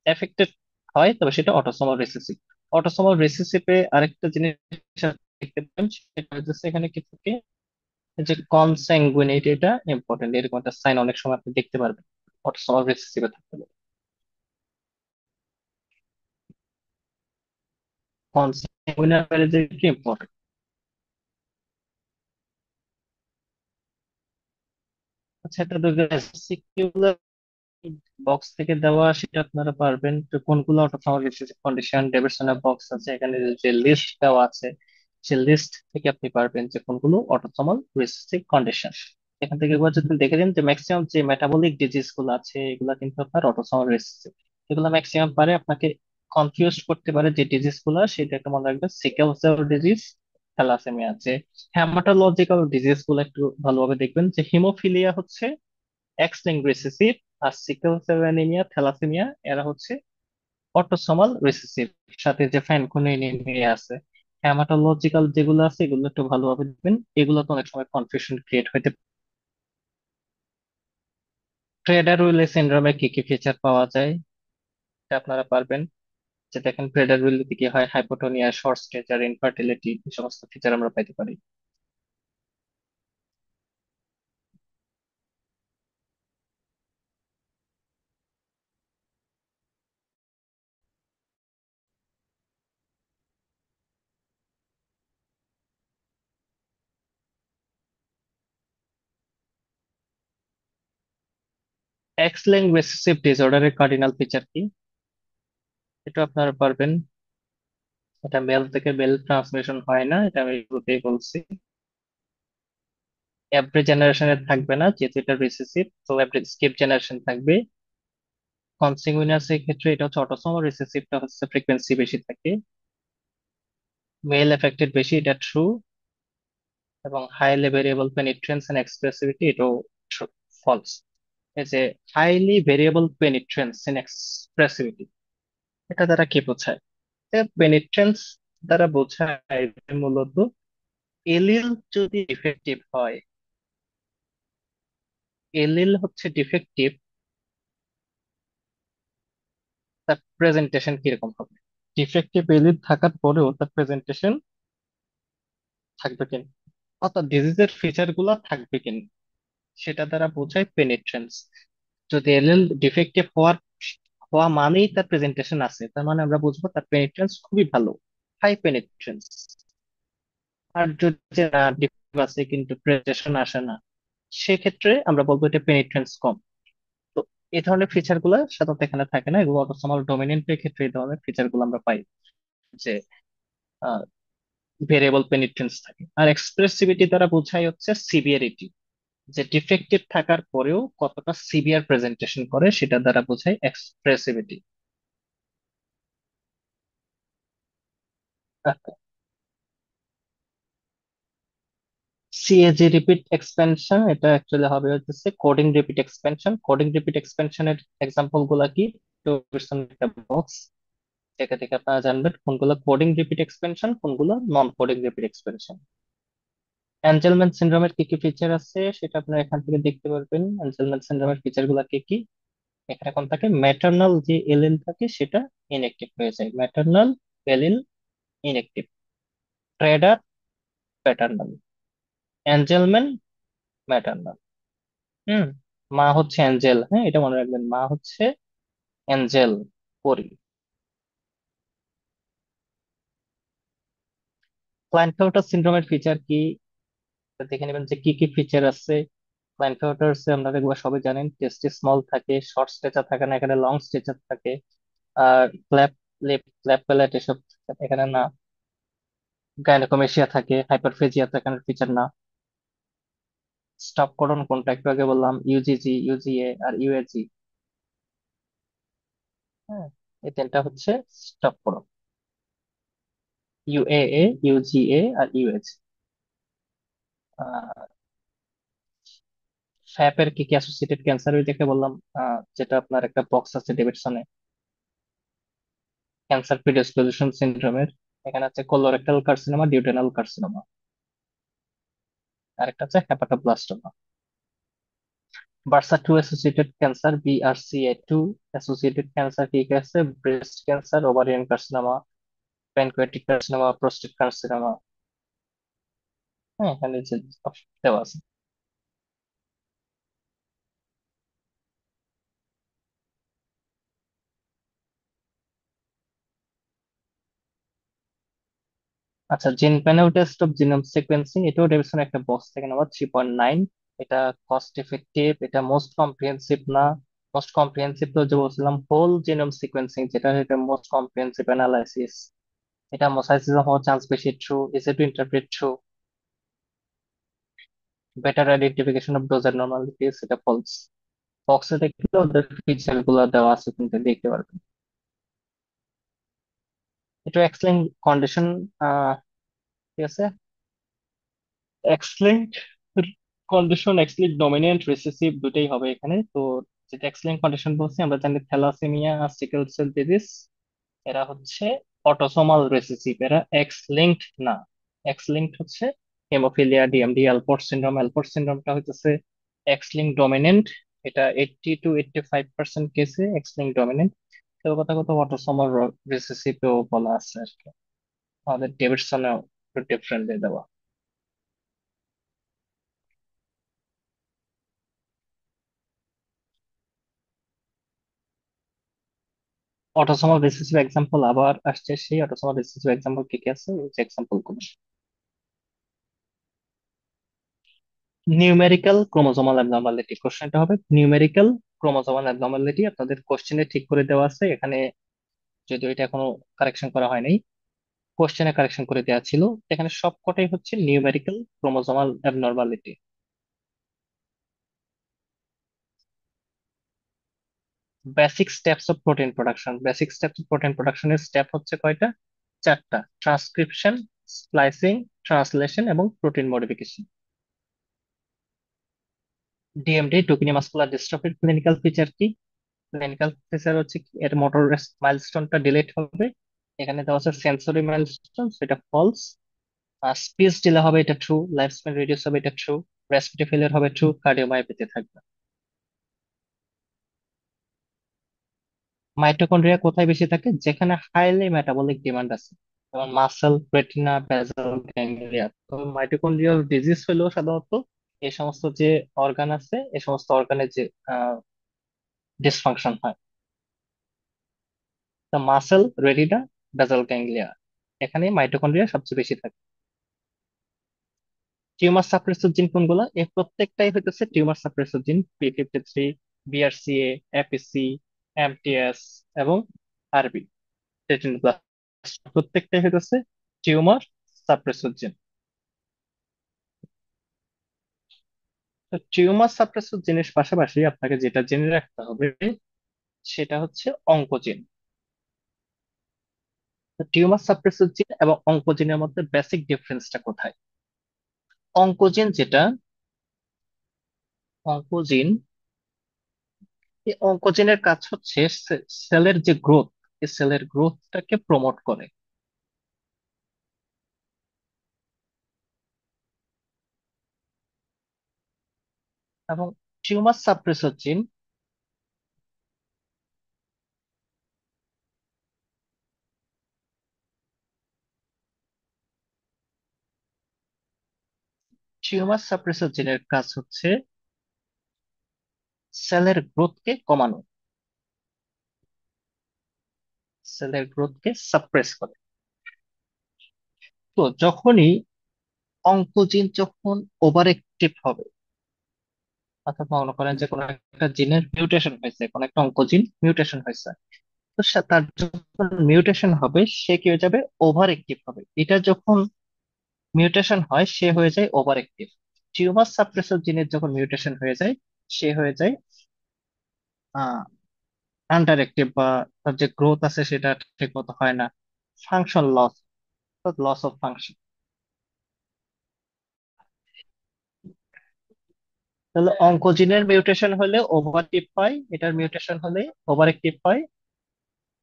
এফেক্টেড হয়, তবে সেটা অটোসোমাল রিসেসিভ। অটোসোমাল রিসেসিভে আরেকটা জিনিস আপনি দেখতে পাবেন, সেটা হচ্ছে এখানে কি থাকে, যে কনস্যাঙ্গুইনিটি, এটা ইম্পর্টেন্ট, এরকম একটা সাইন অনেক সময় আপনি দেখতে পারবেন অটোসোমাল রিসেসিভে থাকতে পারে। কনস্যাঙ্গুইনিটি কি ইম্পর্টেন্ট। আচ্ছা, এটা তো বক্স থেকে দেওয়া, সেটা আপনারা পারবেন তো কোনগুলো অটোসোমাল রিসেসিভ কন্ডিশন। ডেভিডসনের বক্স আছে, এখানে যে লিস্ট দেওয়া আছে, সেই লিস্ট থেকে আপনি পারবেন যে কোনগুলো অটোসোমাল রিসেসিভ কন্ডিশন। এখান থেকে একবার যদি দেখে দিন যে ম্যাক্সিমাম যে মেটাবলিক ডিজিজ গুলো আছে, এগুলো কিন্তু আপনার অটোসোমাল রিসেসিভ। এগুলো ম্যাক্সিমাম পারে আপনাকে কনফিউজ করতে পারে যে ডিজিজ গুলো, সেটা একটা মনে রাখবেন, সিকেল সেল ডিজিজ, থ্যালাসেমিয়া আছে। হ্যামাটোলজিক্যাল ডিজিজ গুলো একটু ভালোভাবে দেখবেন, যে হিমোফিলিয়া হচ্ছে এক্স লিঙ্ক রিসেসিভ, আর সিকেল সেল অ্যানিমিয়া, থ্যালাসেমিয়া, এরা হচ্ছে অটোসোমাল রিসেসিভ। সাথে যে ফ্যানকুনি আছে। হ্যামাটোলজিক্যাল যেগুলো আছে, এগুলো একটু ভালোভাবে দেখবেন, এগুলো তো অনেক সময় কনফিউশন ক্রিয়েট হইতে পারে। প্রেডার উইলি সিনড্রোমে কি কি ফিচার পাওয়া যায়, এটা আপনারা পারবেন। যে দেখেন প্রেডার উইলিতে কি হয়, হাইপোটোনিয়া, শর্ট স্টেচার, ইনফার্টিলিটি, এই সমস্ত ফিচার আমরা পাইতে পারি। এক্স লিঙ্ক রিসেসিভ ডিসঅর্ডারের কার্ডিনাল ফিচার কি, এটা আপনারা পারবেন। এটা মেল থেকে মেল ট্রান্সমিশন হয় না, এটা আমি শুরুতেই বলছি। এভরি জেনারেশনে থাকবে না, যেহেতু এটা রিসেসিভ, তো এভরি স্কিপ জেনারেশন থাকবে। কনসিগুইনাস এর ক্ষেত্রে এটা হচ্ছে অটোসোমাল রিসেসিভটা হচ্ছে ফ্রিকোয়েন্সি বেশি থাকে, মেল এফেক্টেড বেশি, এটা ট্রু। এবং হাইলি ভেরিয়েবল পেনিট্রেন্স এন্ড এক্সপ্রেসিভিটি, এটাও ফলস। এই যে হাইলি ভেরিয়েবল পেনিট্রেন্স এন্ড এক্সপ্রেসিভিটি, এটা দ্বারা কি বোঝায়? পেনিট্রেন্স দ্বারা বোঝায় যে মূলত এলিল যদি ডিফেক্টিভ হয়, এলিল হচ্ছে ডিফেক্টিভ, তার প্রেজেন্টেশন কিরকম হবে? ডিফেক্টিভ এলিল থাকার পরেও তার প্রেজেন্টেশন থাকবে কিনা, অর্থাৎ ডিজিজের ফিচার গুলা থাকবে কিনা, সেটা দ্বারা বোঝায় পেনিট্রেন্স। যদি এলএল ডিফেক্টিভ হওয়া মানেই তার প্রেজেন্টেশন আছে, তার মানে আমরা বুঝবো তার পেনিট্রেন্স খুবই ভালো, হাই পেনিট্রেন্স। আর যদি না ডিফেক্টিভ আছে কিন্তু প্রেজেন্টেশন আসে না, সেক্ষেত্রে আমরা বলবো এটা পেনিট্রেন্স কম। তো এই ধরনের ফিচার গুলো সাধারণত এখানে থাকে না, এগুলো অটোসোমাল ডোমিনেন্টের ক্ষেত্রে এই ধরনের ফিচার গুলো আমরা পাই, যে ভেরিয়েবল পেনিট্রেন্স থাকে। আর এক্সপ্রেসিভিটি দ্বারা বোঝায় হচ্ছে সিভিয়ারিটি, যে ডিফেক্টিভ থাকার পরেও কতটা সিভিয়ার প্রেজেন্টেশন করে, সেটা দ্বারা বোঝায় এক্সপ্রেসিভিটি। সিএজি রিপিট এক্সপেনশন, এটা অ্যাকচুয়ালি হবে হচ্ছে coding repeat expansion. Coding repeat এক্সপেনশনের এক্সাম্পল গুলা কি, তো একটা বক্স, থেকে থেকে আপনারা জানবেন কোনগুলো কোডিং রিপিট এক্সপেনশন, কোনগুলো নন কোডিং রিপিট এক্সপেনশন। অ্যাঞ্জেলম্যান সিনড্রোমের কি কি ফিচার আছে, সেটা আপনারা এখান থেকে দেখতে পারবেন। অ্যাঞ্জেলম্যান সিনড্রোমের ফিচার গুলা কি কি, এখানে কোন থাকে, ম্যাটারনাল যে এলিল থাকে সেটা ইনএক্টিভ হয়ে যায়, maternal allele inactive. Prader paternal, Angelman maternal. Hmm. মা হচ্ছে অ্যাঞ্জেল, হ্যাঁ, এটা মনে রাখবেন, মা হচ্ছে অ্যাঞ্জেল, পরি। ক্লাইনফেল্টার সিনড্রোমের ফিচার কি, এটা দেখে নেবেন যে কি কি ফিচার আছে। ক্লাইনফেল্টার আমরা দেখবো সবাই জানেন, টেস্টি স্মল থাকে, শর্ট স্ট্রেচার থাকে না, এখানে লং স্ট্রেচার থাকে। আর ক্ল্যাপ লিপ, ক্ল্যাপ প্যালেট, এসব এখানে না। গাইনোকোমেশিয়া থাকে, হাইপারফেজিয়া তো এখানে ফিচার না। স্টপ কোডন কোনটা, একটু আগে বললাম ইউজিজি, ইউজিএ আর ইউএজি। হ্যাঁ, এই তিনটা হচ্ছে স্টপ কোডন। ইউএএ, ইউজিএ আর ইউএজি। ফ্যাপের কি কি অ্যাসোসিয়েটেড ক্যান্সার, ওই দেখে বললাম। যেটা আপনার একটা বক্স আছে ডেভিডসনে, ক্যান্সার প্রিডিসপোজিশন সিনড্রোমের। এখানে আছে কোলোরেক্টাল কার্সিনোমা, ডিউটেনাল কার্সিনোমা, আর একটা আছে hepatoblastoma. BRCA two associated cancer, BRCA two associated cancer কি কি আছে? Breast cancer, ovarian carcinoma, pancreatic carcinoma, prostate carcinoma. হ্যাঁ, এখানে যে option দেওয়া আছে। আচ্ছা, gene panel test of genome sequencing, এটাও ডেভিডসন একটা বক্স থেকে নেওয়া, 3.9। এটা কস্ট এফেক্টিভ, এটা মোস্ট কম্প্রিহেন্সিভ না। মোস্ট কম্প্রিহেন্সিভ তো যে বলছিলাম হোল জিনোম সিকোয়েন্সিং, যেটা এটা মোস্ট কম্প্রিহেন্সিভ অ্যানালাইসিস। এটা মোসাইসিস হওয়ার চান্স বেশি, true. Easy to interpret, true. Better identification of dose abnormalities, এটা ফলস। বক্সে দেখলে ওদের ফিচার গুলো দেওয়া আছে, কিন্তু দেখতে পারবেন। এটা এক্সলিঙ্ক কন্ডিশন। ঠিক আছে। X linked condition, X linked dominant recessive দুটেই হবে এখানে তো। যেটা এক্সলিঙ্ক কন্ডিশন বলছি, আমরা জানি থ্যালাসেমিয়া, সিকেল সেল ডিজিজ, এরা হচ্ছে অটোসোমাল রিসেসিভ, এরা এক্স লিঙ্কড না। এক্স লিঙ্কড হচ্ছে হেমোফিলিয়া, ডিএমডি, অ্যালপোর্ট সিনড্রোম। অ্যালপোর্ট সিনড্রোমটা হচ্ছে এক্স লিঙ্ক ডমিনেন্ট। এটা 80 to 85% কেসে এক্স লিঙ্ক ডমিনেন্ট। তো কথা কথা অটোসোমাল রিসেসিভও বলা আছে আর কি। আমাদের ডেভিডসনেও একটু ডিফারেন্টলি দেওয়া। অটোসোমাল রিসেসিভ এক্সাম্পল আবার আসছে, সেই অটোসোমাল রিসেসিভ এক্সাম্পল কি কি আছে, ওই এক্সাম্পল গুলো। নিউমেরিক্যাল ক্রোমোজোমাল অ্যাবনর্মালিটি, কোশ্চেনটা হবে নিউমেরিক্যাল ক্রোমোজোমাল অ্যাবনর্মালিটি। আপনাদের কোশ্চেনে ঠিক করে দেওয়া আছে এখানে, যদিও এটা এখনো কারেকশন করা হয় নাই। কোশ্চেনে কারেকশন করে দেওয়া ছিল। এখানে সবকটাই হচ্ছে numerical chromosomal abnormality. Basic steps of protein production, basic steps of protein প্রোডাকশনের স্টেপ হচ্ছে কয়টা? চারটা: ট্রান্সক্রিপশন, স্প্লাইসিং, ট্রান্সলেশন এবং protein modification. DMD, Duchenne muscular ডিস্ট্রফির ক্লিনিক্যাল ফিচার কি? ক্লিনিক্যাল ফিচার হচ্ছে কি, এর মোটর মাইলস্টোনটা ডিলেট হবে। এখানে দেওয়া আছে সেন্সরি মাইলস্টোন, সেটা ফলস। স্পিচ ডিলে হবে, এটা ট্রু। লাইফ স্প্যান রিডিউস হবে, এটা ট্রু। রেসপিরেটরি ফেলিয়ার হবে, ট্রু। কার্ডিওমায়োপ্যাথি থাকবে। মাইটোকন্ড্রিয়া কোথায় বেশি থাকে? যেখানে হাইলি মেটাবলিক ডিমান্ড আছে, যেমন মাসেল, রেটিনা, বেসাল গ্যাংলিয়া। তো মাইটোকন্ড্রিয়াল ডিজিজ হলেও সাধারণত এই সমস্ত যে অর্গান আছে, এই সমস্ত অর্গানের যে ডিসফাংশন হয়। তো মাসেল, রেটিনা, বেসাল গ্যাংলিয়া, এখানে মাইটোকন্ড্রিয়া সবচেয়ে বেশি থাকে। টিউমার সাপ্রেসর জিন কোনগুলা? এই প্রত্যেকটাই হইতেছে টিউমার সাপ্রেসর জিন। P53, BRCA, APC, MTS এবং আরবি, রেটিনোব্লাস্ট, প্রত্যেকটাই হইতেছে টিউমার সাপ্রেসর জিন। তো টিউমার সাপ্রেসর জিনের পাশাপাশি আপনাকে যেটা জেনে রাখতে হবে সেটা হচ্ছে অঙ্কোজিন। তো টিউমার সাপ্রেসর জিন এবং অঙ্কোজিনের মধ্যে বেসিক ডিফারেন্সটা কোথায়? অঙ্কোজিন যেটা, অঙ্কোজিন, এই অঙ্কোজিনের কাজ হচ্ছে সেলের যে গ্রোথ, এই সেলের গ্রোথটাকে প্রমোট করে। এবং টিউমার সাপ্রেসর জিন, টিউমার সাপ্রেসর জিনের কাজ হচ্ছে সেলের গ্রোথকে কমানো, সেলের গ্রোথকে সাপ্রেস করে। তো যখনই অঙ্কোজিন যখন ওভার অ্যাক্টিভ হবে, অর্থাৎ মনে করেন যে কোনো একটা জিনের মিউটেশন হয়েছে, কোনো একটা অঙ্কোজিন মিউটেশন হয়েছে, তো তার যখন মিউটেশন হবে সে কি হয়ে যাবে, ওভার অ্যাক্টিভ হবে। এটা যখন মিউটেশন হয় সে হয়ে যায় ওভার অ্যাক্টিভ। টিউমার সাপ্রেসর জিনের যখন মিউটেশন হয়ে যায় সে হয়ে যায় আন্ডার অ্যাক্টিভ, বা তার যে গ্রোথ আছে সেটা ঠিক মতো হয় না, function loss, loss of function. তাহলে অঙ্কোজিনের মিউটেশন হলে ওভার অ্যাক্টিভ হয়, এটার মিউটেশন হলে ওভার অ্যাক্টিভ হয়,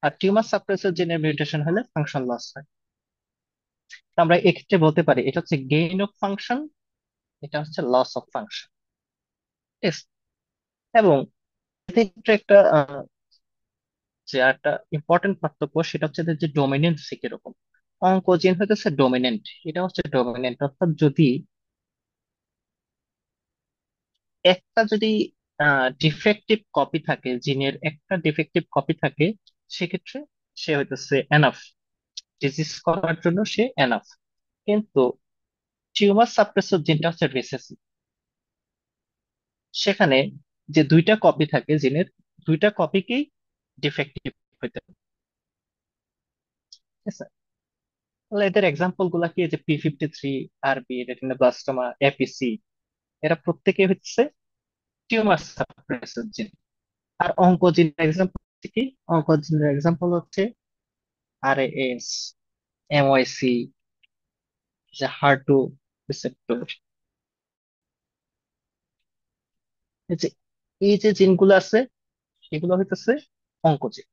আর টিউমার সাপ্রেসর জিনের মিউটেশন হলে ফাংশন লস হয়। তো আমরা এক্ষেত্রে বলতে পারি এটা হচ্ছে গেইন অফ ফাংশন, এটা হচ্ছে লস অফ ফাংশন। এবং এক্ষেত্রে একটা যে একটা ইম্পর্টেন্ট পার্থক্য সেটা হচ্ছে যে ডোমিনেন্সি কিরকম। অঙ্কোজিন হইতেছে ডোমিনেন্ট, এটা হচ্ছে ডোমিনেন্ট, অর্থাৎ যদি একটা যদি ডিফেক্টিভ কপি থাকে, জিনের একটা ডিফেক্টিভ কপি থাকে, সেক্ষেত্রে সে হইতেছে এনাফ, ডিজিজ করার জন্য সে এনাফ। কিন্তু টিউমার সাপ্রেসর জিনটা হচ্ছে রিসেসিভ, সেখানে যে দুইটা কপি থাকে জিনের, দুইটা কপিকেই ডিফেক্টিভ হইতে হবে। ঠিক আছে? তাহলে এদের এক্সাম্পল গুলা কি, যে P53, আরবি, রেটিনোব্লাস্টোমা, এপিসি, এরা প্রত্যেকে হচ্ছে টিউমার সাপ্রেসর জিন। আর অঙ্কোজিনের এক্সাম্পল কি, অঙ্কোজিনের এক্সাম্পল হচ্ছে আরএএস, এমওয়াইসি, যে হার্টু রিসেপ্টর। এই যে এই যে জিনগুলো আছে এগুলো হইতেছে অঙ্কোজিন।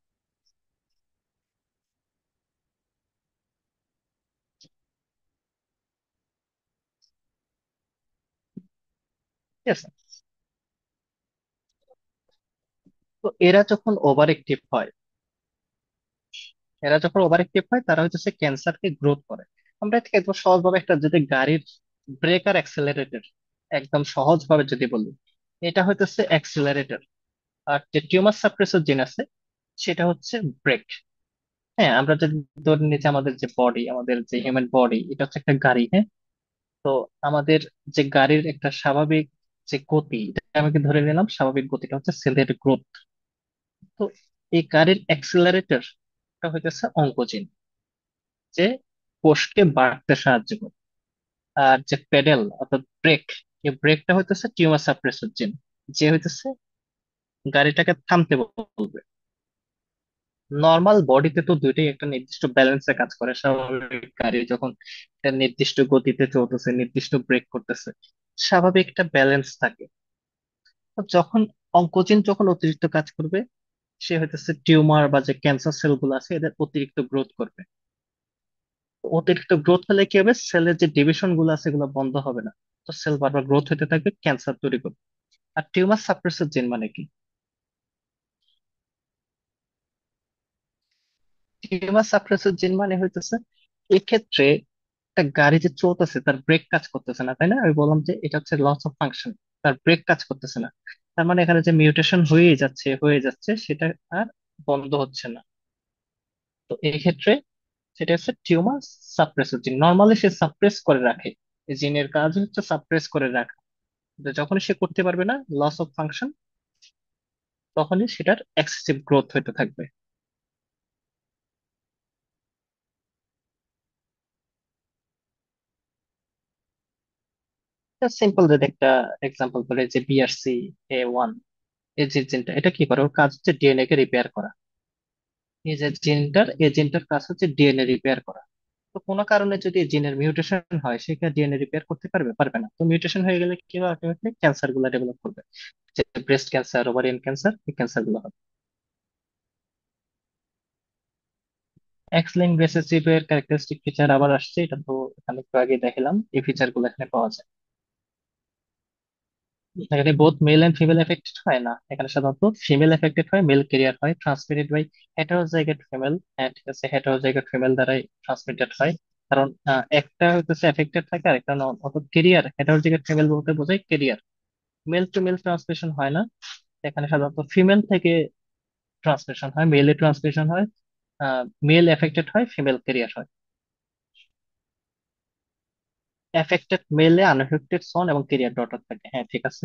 ঠিক আছে? তো এরা যখন ওভার অ্যাক্টিভ হয়, এরা যখন ওভার অ্যাক্টিভ হয় তারা হচ্ছে ক্যান্সারকে গ্রোথ করে। আমরা এটাকে একদম সহজভাবে একটা যদি গাড়ির ব্রেক আর অ্যাক্সেলারেটর, একদম সহজ ভাবে যদি বলি, এটা হইতেছে অ্যাক্সেলারেটর, আর যে টিউমার সাপ্রেসর জিন আছে সেটা হচ্ছে ব্রেক। হ্যাঁ, আমরা যদি ধরে নিই যে আমাদের যে বডি, আমাদের যে হিউম্যান বডি, এটা হচ্ছে একটা গাড়ি। হ্যাঁ, তো আমাদের যে গাড়ির একটা স্বাভাবিক যে গতি, এটা আমি কি ধরে নিলাম স্বাভাবিক গতিটা হচ্ছে সেলের গ্রোথ। তো এই গাড়ির অ্যাক্সিলারেটর হইতেছে অঙ্কোজিন, যে কোষকে বাড়তে সাহায্য করে। আর যে পেডেল অর্থাৎ ব্রেক, এই ব্রেকটা হইতেছে টিউমার সাপ্রেসর জিন, যে হইতেছে গাড়িটাকে থামতে বলবে। নর্মাল বডিতে তো দুইটাই একটা নির্দিষ্ট ব্যালেন্সে কাজ করে। স্বাভাবিক গাড়ি যখন একটা নির্দিষ্ট গতিতে চলতেছে, নির্দিষ্ট ব্রেক করতেছে, স্বাভাবিক একটা ব্যালেন্স থাকে। তো যখন অঙ্কোজিন যখন অতিরিক্ত কাজ করবে, সে হইতেছে টিউমার বা যে ক্যান্সার সেল গুলো আছে এদের অতিরিক্ত গ্রোথ করবে। তো অতিরিক্ত গ্রোথ হলে কি হবে, সেলের যে ডিভিশন গুলো আছে এগুলো বন্ধ হবে না। তো সেল বারবার গ্রোথ হতে থাকবে, ক্যান্সার তৈরি করবে। আর টিউমার সাপ্রেসর জিন মানে কি, টিউমার সাপ্রেসর জিন মানে হইতেছে এক্ষেত্রে একটা গাড়ি যে চলতেছে তার ব্রেক কাজ করতেছে না, তাই না? আমি বললাম যে এটা হচ্ছে লস অফ ফাংশন, তার ব্রেক কাজ করতেছে না। তার মানে এখানে যে মিউটেশন হয়ে যাচ্ছে সেটা আর বন্ধ হচ্ছে না। তো এই ক্ষেত্রে সেটা হচ্ছে টিউমার সাপ্রেসর জিন। নর্মালি সে সাপ্রেস করে রাখে, এই জিনের কাজ হচ্ছে সাপ্রেস করে রাখা। কিন্তু যখন সে করতে পারবে না, লস অফ ফাংশন, তখনই সেটার এক্সেসিভ গ্রোথ হতে থাকবে। সিম্পল যদি একটা এক্সাম্পল বলে, যে BRCA1, এই যে জিনটা এটা কি করে, ওর কাজ হচ্ছে ডিএনএ কে রিপেয়ার করা। এই জিনটার কাজ হচ্ছে ডিএনএ রিপেয়ার করা। তো কোনো কারণে যদি জিনের মিউটেশন হয়, সেটা ডিএনএ রিপেয়ার করতে পারবে, পারবে না। তো মিউটেশন হয়ে গেলে কি হবে, আলটিমেটলি ক্যান্সার গুলা ডেভেলপ করবে, যে ব্রেস্ট ক্যান্সার, ওভারিয়ান ক্যান্সার, এই ক্যান্সার গুলো হবে। এক্স লিঙ্ক রিসেসিভ এর ক্যারেক্টারিস্টিক ফিচার আবার আসছে, এটা তো এখানে একটু আগে দেখালাম, এই ফিচার গুলো এখানে পাওয়া যায়। এখানে both male and female affected হয় না, এখানে সাধারণত ফিমেল এফেক্টেড হয়, মেল ক্যারিয়ার হয়, ট্রান্সমিটেড বাই হেটারোজাইগাস ফিমেল। ঠিক আছে, হেটারোজাইগাস ফিমেল দ্বারাই ট্রান্সমিটেড হয়। কারণ একটা হচ্ছে এফেক্টেড থাকে আর একটা নন, অর্থাৎ ক্যারিয়ার হেটারোজাইগাস ফিমেল বলতে বোঝায় carrier. Male to male transmission হয় না, এখানে সাধারণত ফিমেল থেকে ট্রান্সমিশন হয়, মেলে ট্রান্সমিশন হয়, মেল এফেক্টেড হয়, ফিমেল ক্যারিয়ার হয়। এফেক্টেড মেলে আনএফেক্টেড সন এবং ক্যারিয়ার ডটার থাকে। হ্যাঁ, ঠিক আছে।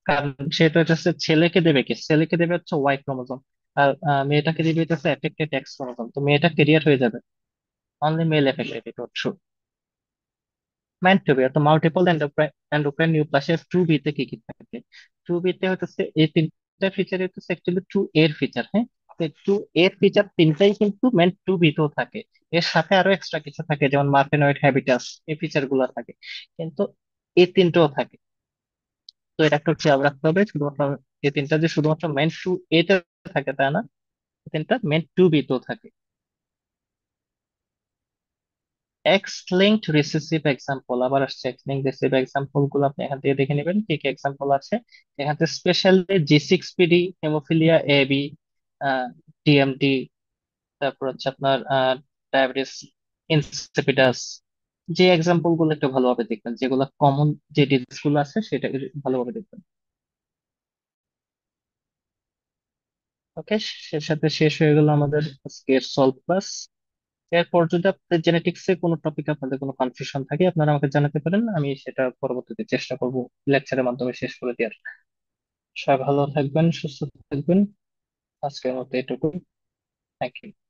কারণ সেটা হচ্ছে ছেলেকে দেবে কি, ছেলেকে দেবে হচ্ছে ওয়াই ক্রোমোজোম। আর মেয়েটাকে দিবে হচ্ছে এফেক্টেড এক্স ক্রোমোসোম, তো মেয়েটা ক্যারিয়ার হয়ে যাবে। অনলি মেল এফেক্টেড, এটা ট্রু। মেন্ট টু বি অর্থাৎ মাল্টিপল এন্ডোক্রাইন নিউপ্লাসিয়া টু বি তে কি কি থাকে? টু বি তে হচ্ছে এই তিনটা ফিচার হচ্ছে অ্যাকচুয়ালি টু এর ফিচার, হ্যাঁ। টু এর ফিচার তিনটাই কিন্তু মেন্ট টু বি তেও থাকে। এর সাথে আরো এক্সট্রা কিছু থাকে, যেমন মার্ফেনয়েড হ্যাবিটাস, এই ফিচার গুলো থাকে, কিন্তু এই তিনটাও থাকে। তো এটা একটু খেয়াল রাখতে হবে, শুধুমাত্র এই তিনটা যে শুধুমাত্র মেন্ট টু এ তে থাকে তা না, এই তিনটা মেন্ট টু বি তেও থাকে। এক্স লিঙ্কড রিসেসিভ এক্সাম্পল আবার আসছে, এক্স লিঙ্ক রিসেসিভ এক্সাম্পল গুলো আপনি এখান থেকে দেখে নেবেন কি কি এক্সাম্পল আছে। এখান থেকে specially G6PD, haemophilia A B, DMD, তারপর হচ্ছে আপনার ডায়াবেটিস ইনসিপিডাস, যে এক্সাম্পল গুলো একটু ভালোভাবে দেখবেন, যেগুলো কমন যে ডিজিজ গুলো আছে সেটা ভালোভাবে দেখবেন। ওকে, সে সাথে শেষ হয়ে গেল আমাদের আজকের সলভ ক্লাস। এরপর যদি আপনাদের জেনেটিক্সে কোনো টপিক আপনাদের কোনো কনফিউশন থাকে, আপনারা আমাকে জানাতে পারেন, আমি সেটা পরবর্তীতে চেষ্টা করব লেকচারের মাধ্যমে শেষ করে দেওয়ার। সবাই ভালো থাকবেন, সুস্থ থাকবেন। আজকের মতো এটুকু। Thank you.